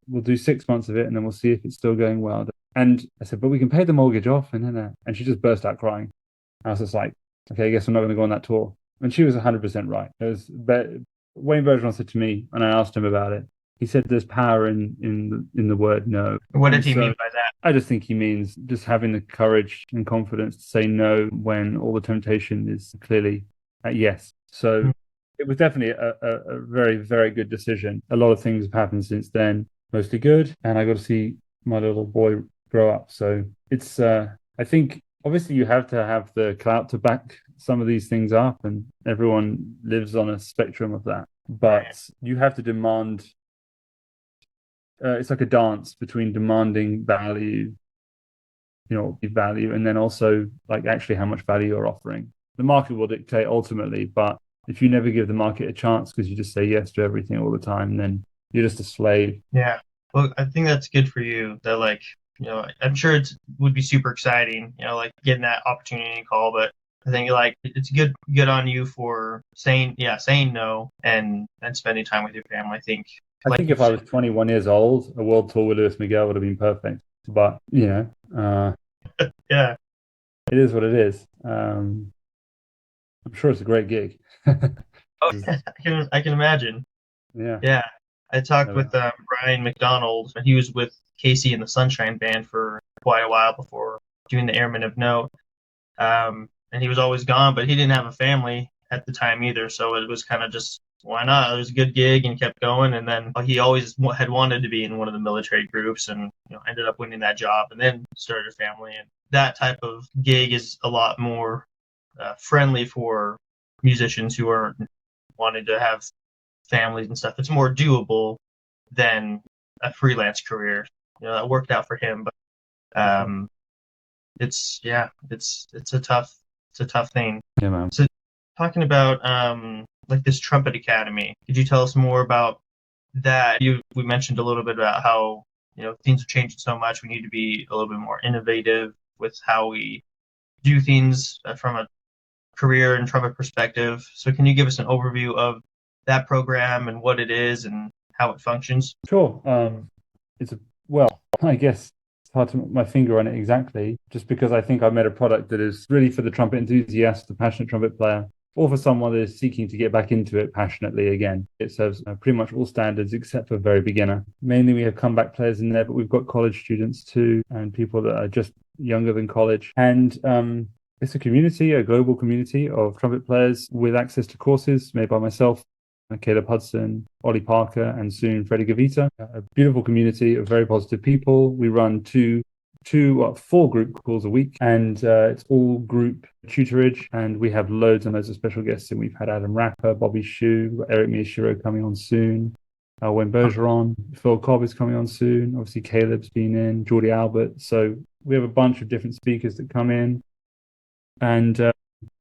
we'll do 6 months of it, and then we'll see if it's still going well." And I said, "But we can pay the mortgage off." And she just burst out crying. I was just like, "Okay, I guess I'm not going to go on that tour." And she was 100% right. Wayne Bergeron said to me, and I asked him about it. He said there's power in the word no. what did he mean by that? I just think he means just having the courage and confidence to say no when all the temptation is clearly at yes. So it was definitely a very, very good decision. A lot of things have happened since then, mostly good, and I got to see my little boy grow up. So it's, I think, obviously you have to have the clout to back some of these things up, and everyone lives on a spectrum of that. But you have to demand. It's like a dance between demanding value, and then also like actually how much value you're offering. The market will dictate ultimately, but if you never give the market a chance because you just say yes to everything all the time, then you're just a slave. Yeah. Well, I think that's good for you. That I'm sure it would be super exciting, getting that opportunity and call, but I think it's good on you for saying no and spending time with your family. I think if I was 21 years old, a world tour with Luis Miguel would have been perfect. But, yeah, it is what it is. I'm sure it's a great gig. Oh, I can imagine. Yeah. Yeah. I talked with Brian McDonald, and he was with Casey and the Sunshine Band for quite a while before doing the Airmen of Note. And he was always gone, but he didn't have a family at the time either. So it was kind of just, why not? It was a good gig and kept going. And then he always had wanted to be in one of the military groups, and ended up winning that job and then started a family. And that type of gig is a lot more friendly for musicians who are wanting to have families and stuff. It's more doable than a freelance career. That worked out for him, but it's a tough thing. Yeah, man. So talking about this Trumpet Academy, could you tell us more about that? We mentioned a little bit about how things are changing so much. We need to be a little bit more innovative with how we do things from a career and trumpet perspective. So can you give us an overview of that program and what it is and how it functions? Sure. I guess it's hard to put my finger on it exactly, just because I think I made a product that is really for the trumpet enthusiast, the passionate trumpet player, or for someone that is seeking to get back into it passionately again. It serves pretty much all standards except for very beginner. Mainly we have comeback players in there, but we've got college students too, and people that are just younger than college. And it's a global community of trumpet players with access to courses made by myself, Caleb Hudson, Ollie Parker, and soon Freddie Gavita. A beautiful community of very positive people. We run 4 group calls a week, and it's all group tutorage, and we have loads and loads of special guests. And we've had Adam Rapper, Bobby Shu, Eric Miyashiro coming on soon, Wayne Bergeron, Phil Cobb is coming on soon. Obviously, Caleb's been in, Jordi Albert. So we have a bunch of different speakers that come in, and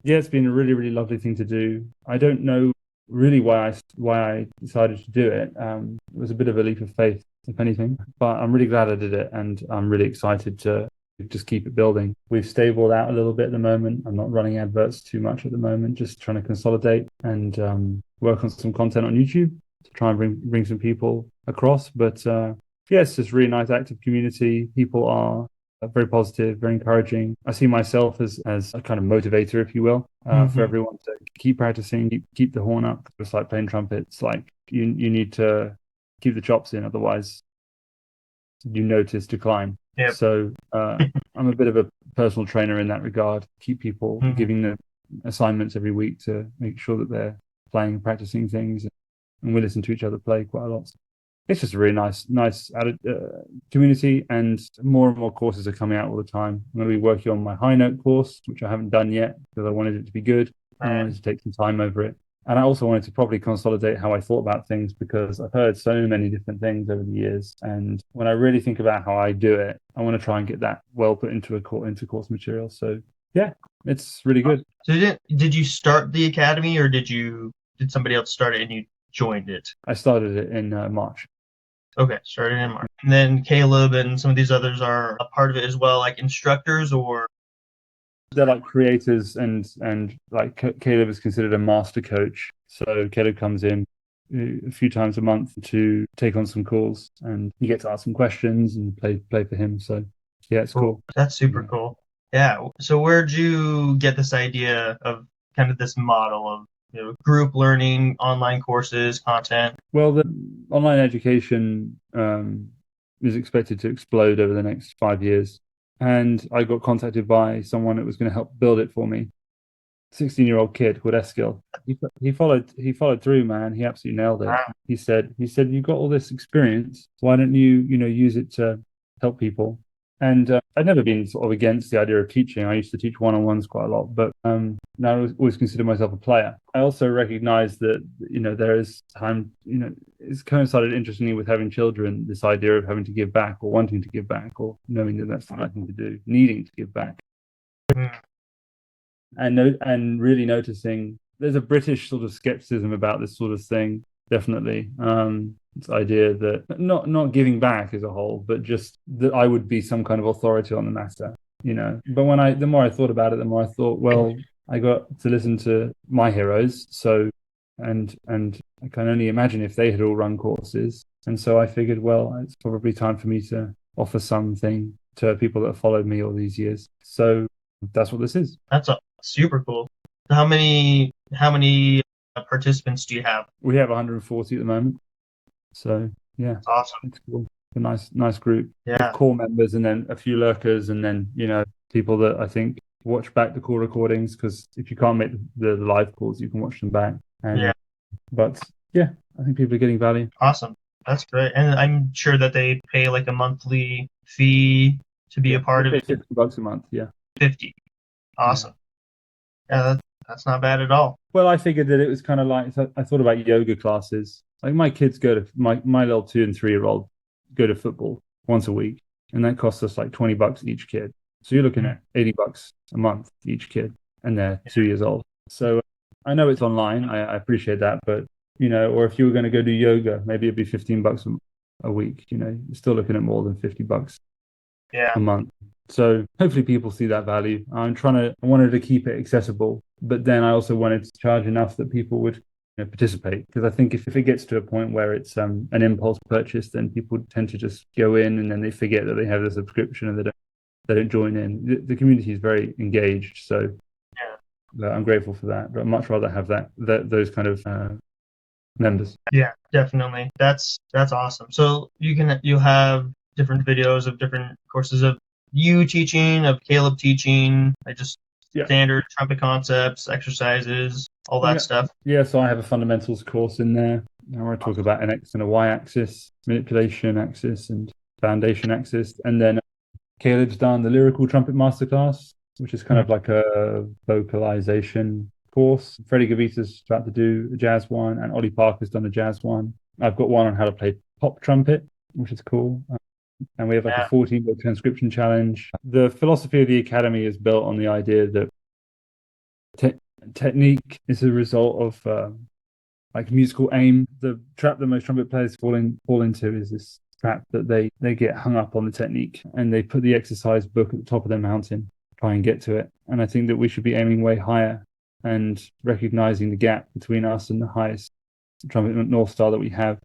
it's been a really, really lovely thing to do. I don't know really why I decided to do it. It was a bit of a leap of faith, if anything, but I'm really glad I did it, and I'm really excited to just keep it building. We've stabled out a little bit at the moment. I'm not running adverts too much at the moment, just trying to consolidate and work on some content on YouTube to try and bring some people across. But it's just a really nice, active community. People are very positive, very encouraging. I see myself as a kind of motivator, if you will, for everyone to keep practicing, keep the horn up. It's like playing trumpet. It's like you need to keep the chops in, otherwise you notice decline. Yep. So I'm a bit of a personal trainer in that regard. Keep people giving them assignments every week to make sure that they're playing, practicing things, and we listen to each other play quite a lot. It's just a really nice community, and more courses are coming out all the time. I'm going to be working on my high note course, which I haven't done yet because I wanted it to be good. I wanted to take some time over it. And I also wanted to probably consolidate how I thought about things, because I've heard so many different things over the years. And when I really think about how I do it, I want to try and get that well put into into course material. So yeah, it's really good. So did you start the academy, or did somebody else start it and you joined it? I started it in March. Okay, started in March. And then Caleb and some of these others are a part of it as well, like instructors, or? They're like creators, and like Caleb is considered a master coach. So Caleb comes in a few times a month to take on some calls, and you get to ask some questions and play for him. So yeah, it's cool. That's super cool. Yeah. So where'd you get this idea of kind of this model of group learning, online courses, content? Well, the online education is expected to explode over the next 5 years. And I got contacted by someone that was going to help build it for me. 16-year-old kid called Eskil. He followed through, man. He absolutely nailed it. Wow. He said, you've got all this experience. Why don't you use it to help people? And I'd never been sort of against the idea of teaching. I used to teach one-on-ones quite a lot, but now I always consider myself a player. I also recognize that, there is time, it's coincided interestingly with having children, this idea of having to give back, or wanting to give back, or knowing that that's the right thing to do, needing to give back. And really noticing there's a British sort of skepticism about this sort of thing, definitely. This idea that not giving back as a whole, but just that I would be some kind of authority on the matter, But the more I thought about it, the more I thought, well, I got to listen to my heroes, so and I can only imagine if they had all run courses, and so I figured, well, it's probably time for me to offer something to people that have followed me all these years. So that's what this is. That's super cool. How many participants do you have? We have 140 at the moment. So yeah, that's awesome. It's cool. A nice group. Yeah. Core members, and then a few lurkers, and then people that I think watch back the call recordings, because if you can't make the live calls, you can watch them back. But yeah, I think people are getting value. Awesome. That's great. And I'm sure that they pay like a monthly fee to be a part of it. $50 a month, yeah. 50. Awesome. Yeah, that's not bad at all. Well, I figured that it was kind of like, I thought about yoga classes. Like my kids go to, my little 2 and 3-year-old go to football once a week, and that costs us like $20 each kid. So you're looking at $80 a month each kid, and they're 2 years old. So I know it's online. I appreciate that, but or if you were going to go do yoga, maybe it'd be $15 a week. You're still looking at more than $50 a month. So hopefully people see that value. I wanted to keep it accessible, but then I also wanted to charge enough that people would participate, because I think if it gets to a point where it's an impulse purchase, then people tend to just go in and then they forget that they have the subscription, and they don't join in. The community is very engaged, so I'm grateful for that. But I'd much rather have those kind of members. Yeah, definitely. That's awesome. So you'll have different videos of different courses of you teaching, of Caleb teaching, like just standard trumpet concepts, exercises, all that stuff. Yeah, so I have a fundamentals course in there where I talk about an X and a Y axis, manipulation axis, and foundation axis. And then Caleb's done the lyrical trumpet masterclass, which is kind of like a vocalization course. Freddie Gavita's about to do a jazz one, and Ollie Parker's done a jazz one. I've got one on how to play pop trumpet, which is cool. And we have like a 14-day transcription challenge. The philosophy of the academy is built on the idea that technique is a result of like musical aim. The trap that most trumpet players fall into is this trap that they get hung up on the technique, and they put the exercise book at the top of their mountain, try and get to it. And I think that we should be aiming way higher and recognizing the gap between us and the highest trumpet North Star that we have.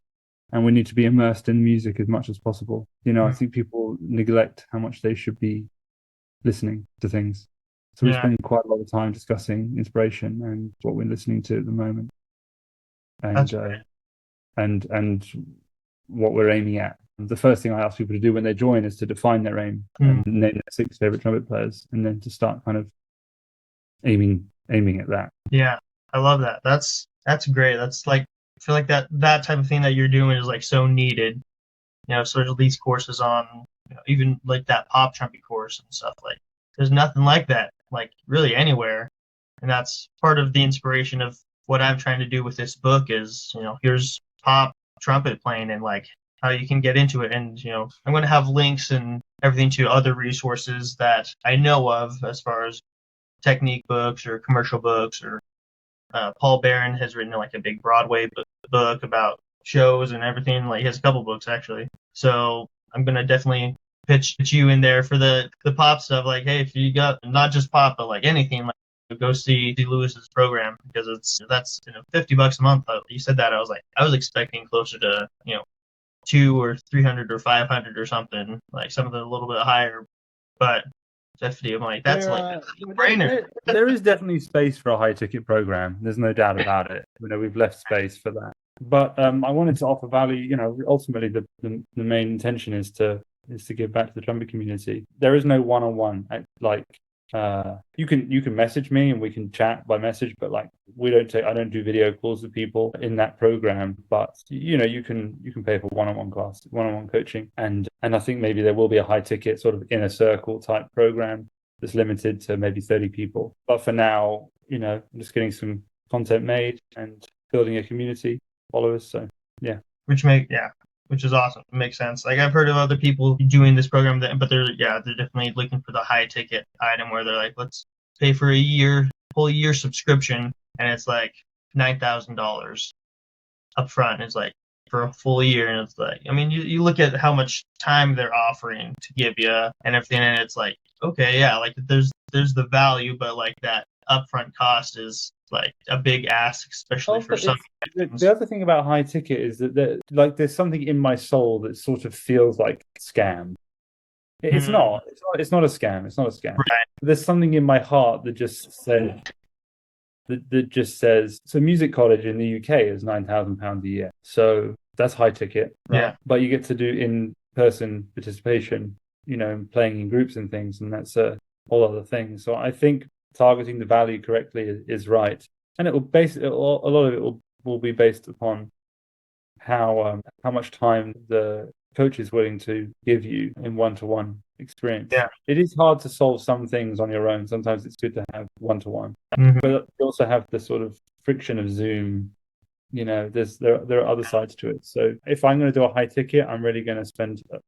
And we need to be immersed in music as much as possible. I think people neglect how much they should be listening to things. So we spend quite a lot of time discussing inspiration and what we're listening to at the moment, and what we're aiming at the first thing I ask people to do when they join is to define their aim and name their 6 favorite trumpet players, and then to start kind of aiming at that. Yeah, I love that. That's great. That's like, I feel like that type of thing that you're doing is like so needed. So there's these courses on, even like that pop trumpet course and stuff. Like, there's nothing like that, like really anywhere. And that's part of the inspiration of what I'm trying to do with this book is, here's pop trumpet playing and like how you can get into it. And, I'm going to have links and everything to other resources that I know of as far as technique books or commercial books, or Paul Barron has written like a big Broadway book about shows and everything. Like, he has a couple books actually. So I'm going to definitely pitch you in there for the pop stuff. Like, hey, if you got not just pop, but like anything, like, go see Lewis's program, because that's $50 a month. You said that, I was expecting closer to 200 or 300 or 500 or something, like something a little bit higher, but 50, I'm like, that's like a brainer. There is definitely space for a high ticket program. There's no doubt about it. We've left space for that. But I wanted to offer value. Ultimately the main intention is to give back to the trumpet community. There is no one-on-one. Like, you can message me and we can chat by message, but like I don't do video calls with people in that program. But you can pay for one-on-one class, one-on-one coaching, and I think maybe there will be a high ticket sort of inner circle type program that's limited to maybe 30 people. But for now, I'm just getting some content made and building a community, followers. So yeah, which is awesome. It makes sense. Like, I've heard of other people doing this program, but they're definitely looking for the high ticket item where they're like, let's pay for full year subscription, and it's like $9,000 up front. It's like for a full year, and it's like, I mean, you look at how much time they're offering to give you and everything, and it's like, okay, yeah, like there's the value, but like that upfront cost is like a big ask, especially for some. The other thing about high ticket is that there's something in my soul that sort of feels like scam. It's not a scam. It's not a scam. Right. There's something in my heart that just says so. Music college in the UK is £9,000 a year, so that's high ticket, right? Yeah. But you get to do in-person participation, playing in groups and things, and that's a whole other thing. So I think targeting the value correctly is right, and a lot of it will be based upon how much time the coach is willing to give you in one-to-one experience. Yeah. It is hard to solve some things on your own. Sometimes it's good to have one-to-one, but you also have the sort of friction of Zoom. There are other sides to it. So if I'm going to do a high ticket, I'm really going to spend a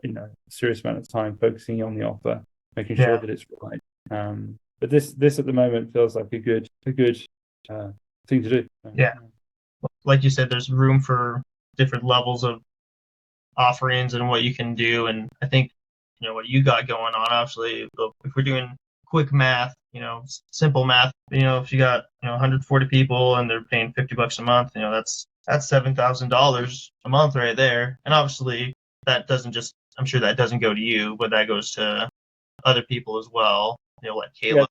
serious amount of time focusing on the offer, making sure that it's right. But this at the moment feels like a good thing to do. Yeah, like you said, there's room for different levels of offerings and what you can do, and I think what you got going on. Obviously, if we're doing quick math, simple math, if you got 140 people and they're paying $50 a month, that's $7,000 a month right there. And obviously, I'm sure that doesn't go to you, but that goes to other people as well. Like Caleb. Yeah.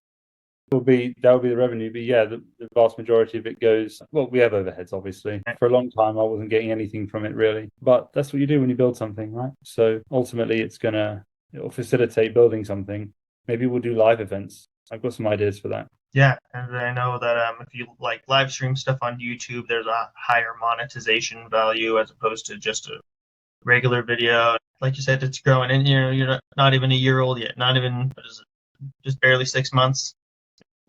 That will be the revenue, but yeah, the vast majority of it goes. Well, we have overheads, obviously. For a long time, I wasn't getting anything from it really, but that's what you do when you build something, right? So ultimately, it'll facilitate building something. Maybe we'll do live events. I've got some ideas for that. Yeah, and I know that if you like live stream stuff on YouTube, there's a higher monetization value as opposed to just a regular video. Like you said, it's growing, and you're not even a year old yet. Not even just barely 6 months.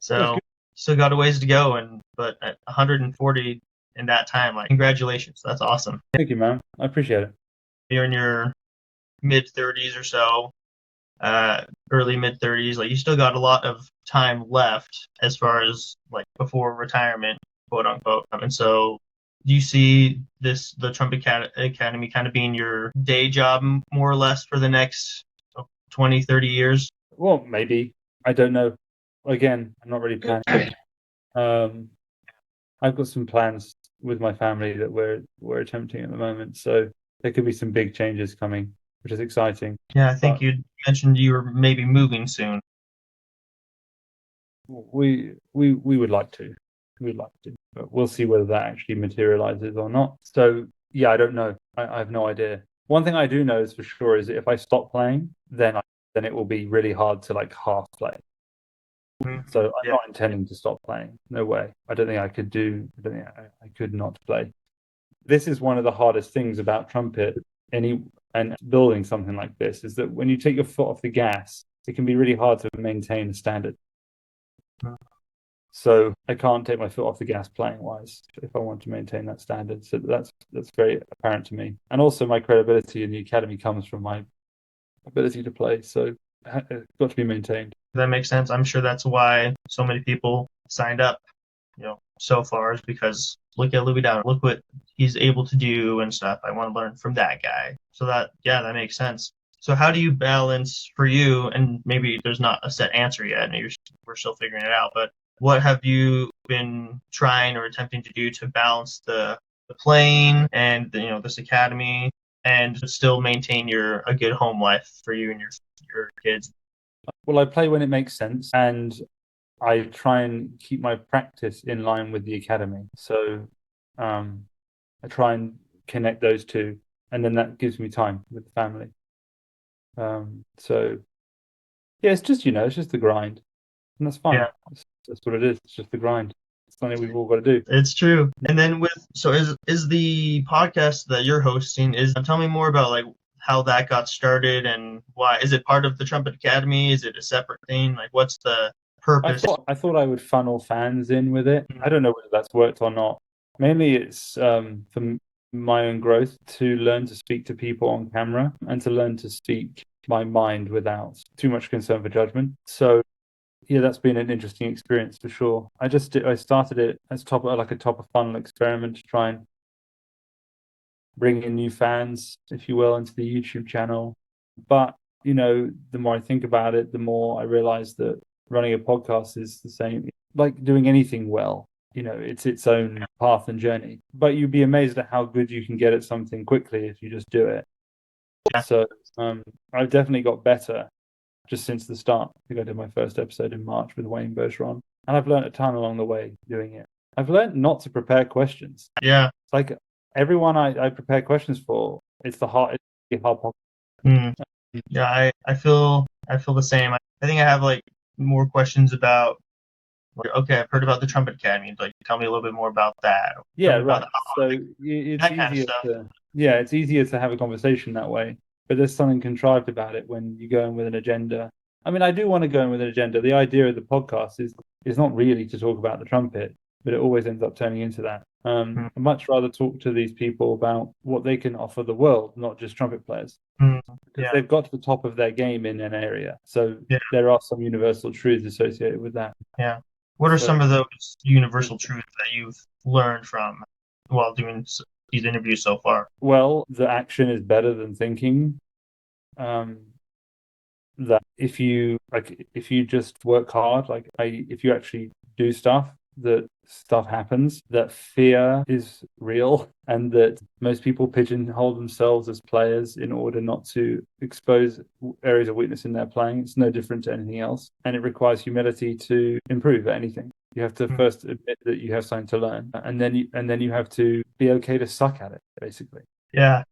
So still got a ways to go, but at 140 in that time, like, congratulations. That's awesome. Thank you, man. I appreciate it. You're in your mid-30s or so, early mid-30s. Like, you still got a lot of time left as far as like before retirement, quote unquote. And so, do you see the Trumpet Academy kind of being your day job more or less for the next 20, 30 years? Well, maybe. I don't know. Again, I'm not really planning. I've got some plans with my family that we're attempting at the moment, so there could be some big changes coming, which is exciting. Yeah, I think you mentioned you were maybe moving soon. We would like to. We'd like to, but we'll see whether that actually materializes or not. So yeah, I don't know. I have no idea. One thing I do know is for sure is that if I stop playing, then it will be really hard to like half play. So I'm not intending to stop playing. No way. I don't think I could I could not play. This is one of the hardest things about trumpet and building something like this is that when you take your foot off the gas, it can be really hard to maintain the standard. So I can't take my foot off the gas playing wise if I want to maintain that standard. So that's very apparent to me. And also my credibility in the academy comes from my ability to play. So it's got to be maintained. That makes sense. I'm sure that's why so many people signed up, so far, is because look at Louis Dowdeswell, look what he's able to do and stuff. I want to learn from that guy. So that makes sense. So how do you balance for you, and maybe there's not a set answer yet, and we're still figuring it out, but what have you been trying or attempting to do to balance the playing and this academy and still maintain a good home life for you and your kids? Well, I play when it makes sense, and I try and keep my practice in line with the academy. So I try and connect those two, and then that gives me time with the family. So yeah, it's just it's just the grind, and that's fine. Yeah. That's what it is. It's just the grind. It's something we've all got to do. It's true. And then is the podcast that you're hosting, tell me more about like how that got started and why. Is it part of the Trumpet Academy? Is it a separate thing? Like what's the purpose? I thought I would funnel fans in with it. I don't know whether that's worked or not. Mainly it's for my own growth to learn to speak to people on camera and to learn to speak my mind without too much concern for judgment. So yeah, that's been an interesting experience for sure. I started it as a top of funnel experiment to try and bring in new fans, if you will, into the YouTube channel. But the more I think about it, the more I realize that running a podcast is the same, like doing anything well. It's its own path and journey. But you'd be amazed at how good you can get at something quickly if you just do it. Yeah. So I've definitely got better just since the start. I think I did my first episode in March with Wayne Bergeron, and I've learned a ton along the way doing it. I've learned not to prepare questions. Yeah. It's like everyone I prepare questions for, it's the hard podcast. Yeah, I feel the same. I think I have like more questions about okay, I've heard about the Trumpet Academy. Like, tell me a little bit more about that. Yeah, right. So it's easier to have a conversation that way. But there's something contrived about it when you go in with an agenda. I mean, I do want to go in with an agenda. The idea of the podcast is not really to talk about the trumpet, but it always ends up turning into that. I'd much rather talk to these people about what they can offer the world, not just trumpet players. Because they've got to the top of their game in an area. So there are some universal truths associated with that. Yeah. What are some of those universal truths that you've learned from while doing these interviews so far? Well, the action is better than thinking. That if you just work hard, if you actually do stuff, that stuff happens, that fear is real, and that most people pigeonhole themselves as players in order not to expose areas of weakness in their playing. It's no different to anything else, and it requires humility to improve at anything. You have to first admit that you have something to learn, and then you have to be okay to suck at it, basically. Yeah.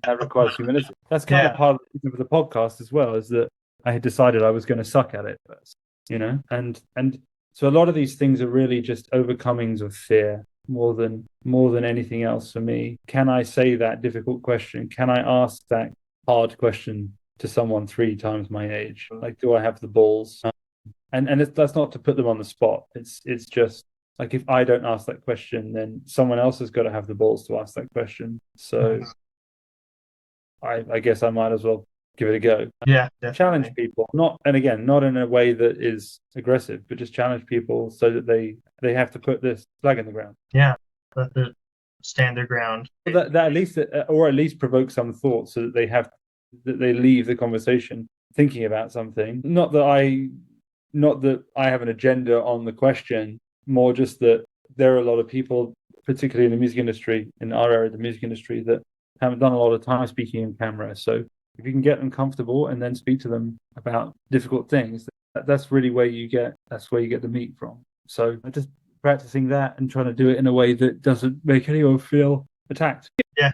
That requires humility. That's kind of part of the podcast as well, is that I had decided I was going to suck at it first, and so a lot of these things are really just overcomings of fear more than anything else for me. Can I say that difficult question? Can I ask that hard question to someone 3 times my age? Like, do I have the balls? And that's not to put them on the spot. It's just like, if I don't ask that question, then someone else has got to have the balls to ask that question. So I guess I might as well give it a go. Yeah, definitely. Challenge people, not in a way that is aggressive, but just challenge people so that they have to put this flag in the ground. Yeah, let them stand their ground. That at least provoke some thought, so that they leave the conversation thinking about something. Not that I have an agenda on the question, more just that there are a lot of people, particularly in the music industry, in our area of the music industry, that haven't done a lot of time speaking in camera. So if you can get them comfortable and then speak to them about difficult things, that's really where you get the meat from. So I'm just practicing that and trying to do it in a way that doesn't make anyone feel attacked. Yeah.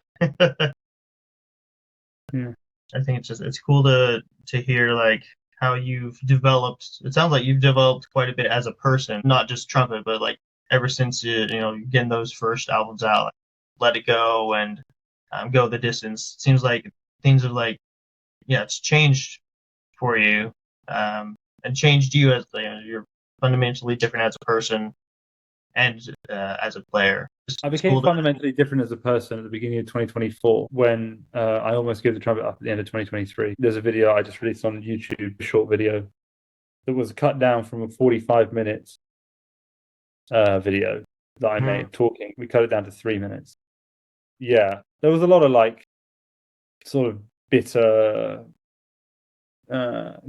Yeah. I think it's cool to hear like how you've developed. It sounds like you've developed quite a bit as a person, not just trumpet, but like ever since getting those first albums out, like Let It Go and Go the Distance. Seems like things are like, yeah, it's changed for you, and changed you as you're fundamentally different as a person and as a player. I became fundamentally different as a person at the beginning of 2024 when I almost gave the trumpet up at the end of 2023. There's a video I just released on YouTube, a short video that was cut down from a 45 minutes video that I made talking. We cut it down to 3 minutes. Yeah, there was a lot of like sort of bitter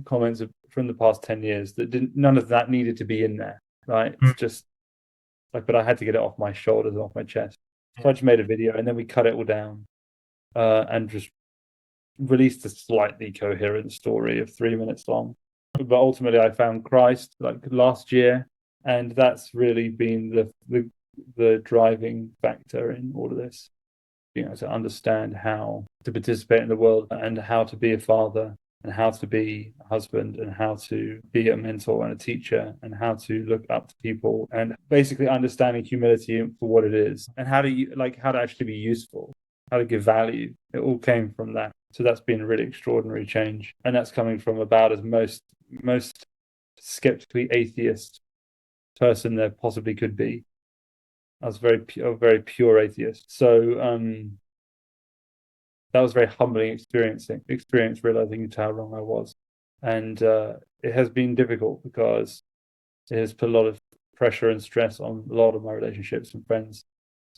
comments from the past 10 years that none of that needed to be in there, right? It's just like, but I had to get it off my shoulders and off my chest. So I just made a video and then we cut it all down and just released a slightly coherent story of 3 minutes long. But ultimately I found Christ like last year, and that's really been the driving factor in all of this. To understand how to participate in the world and how to be a father and how to be a husband and how to be a mentor and a teacher and how to look up to people and basically understanding humility for what it is and how to actually be useful, how to give value. It all came from that. So that's been a really extraordinary change. And that's coming from about as most skeptically atheist person there possibly could be. I was a very pure atheist. So that was a very humbling experience realizing into how wrong I was. And it has been difficult because it has put a lot of pressure and stress on a lot of my relationships and friends.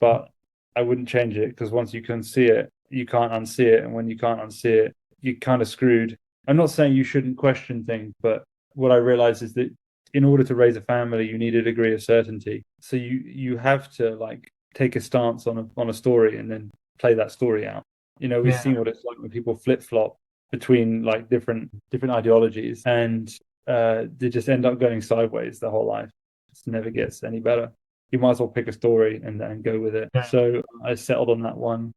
But I wouldn't change it, because once you can see it, you can't unsee it. And when you can't unsee it, you're kind of screwed. I'm not saying you shouldn't question things, but what I realized is that in order to raise a family, you need a degree of certainty. So you have to like take a stance on a story and then play that story out. We've seen what it's like when people flip-flop between like different ideologies, and they just end up going sideways their whole life. It never gets any better. You might as well pick a story and then go with it. Yeah. So I settled on that one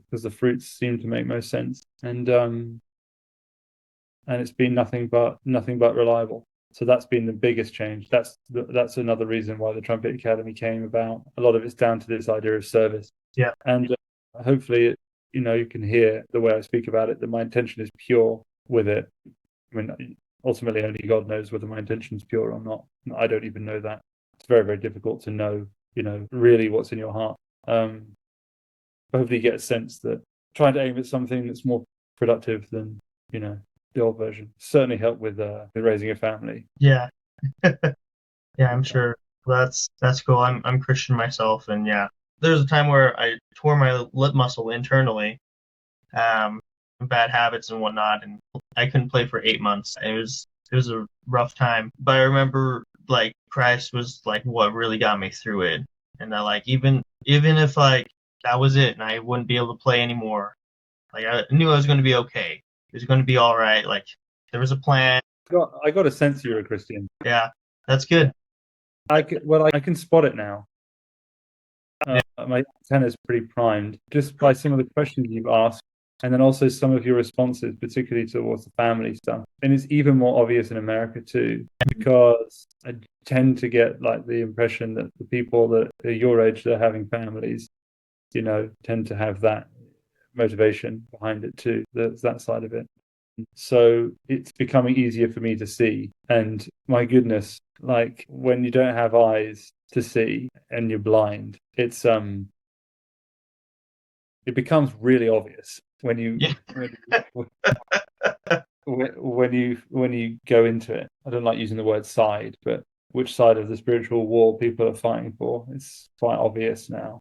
because the fruits seem to make most sense, and it's been nothing but reliable. So that's been the biggest change. That's another reason why the Trumpet Academy came about. A lot of it's down to this idea of service. Yeah. And hopefully, you can hear the way I speak about it, that my intention is pure with it. I mean, ultimately, only God knows whether my intention is pure or not. I don't even know that. It's very, very difficult to know, really what's in your heart. Hopefully you get a sense that trying to aim at something that's more productive than, the old version certainly helped with raising a family. Yeah. Yeah, I'm sure. That's cool. I'm Christian myself, and yeah, there was a time where I tore my lip muscle internally, bad habits and whatnot, and I couldn't play for 8 months. It was a rough time, but I remember like Christ was like what really got me through it, and that like even if like that was it and I wouldn't be able to play anymore, like I knew I was going to be okay. It was going to be all right. Like there was a plan. I got a sense you're a Christian. Yeah, that's good. I can spot it now. My antenna is pretty primed just by some of the questions you've asked, and then also some of your responses, particularly towards the family stuff. And it's even more obvious in America too, because I tend to get like the impression that the people that are your age that are having families, tend to have that motivation behind it too. There's that side of it. So it's becoming easier for me to see. And my goodness, like when you don't have eyes to see and you're blind, it becomes really obvious when you when you go into it. I don't like using the word side, but which side of the spiritual war people are fighting for, it's quite obvious now.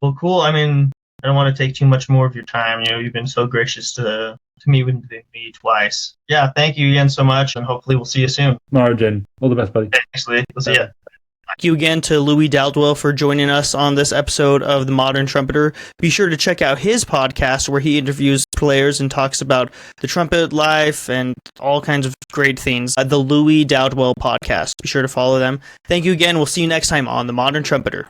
Well, cool. I mean, I don't want to take too much more of your time. You've been so gracious to me with me twice. Yeah, thank you again so much, and hopefully we'll see you soon. Margin. All the best, buddy. Thanks, Lee. We'll see you. Thank you again to Louis Dowdeswell for joining us on this episode of The Modern Trumpeter. Be sure to check out his podcast where he interviews players and talks about the trumpet life and all kinds of great things. The Louis Dowdeswell podcast. Be sure to follow them. Thank you again. We'll see you next time on The Modern Trumpeter.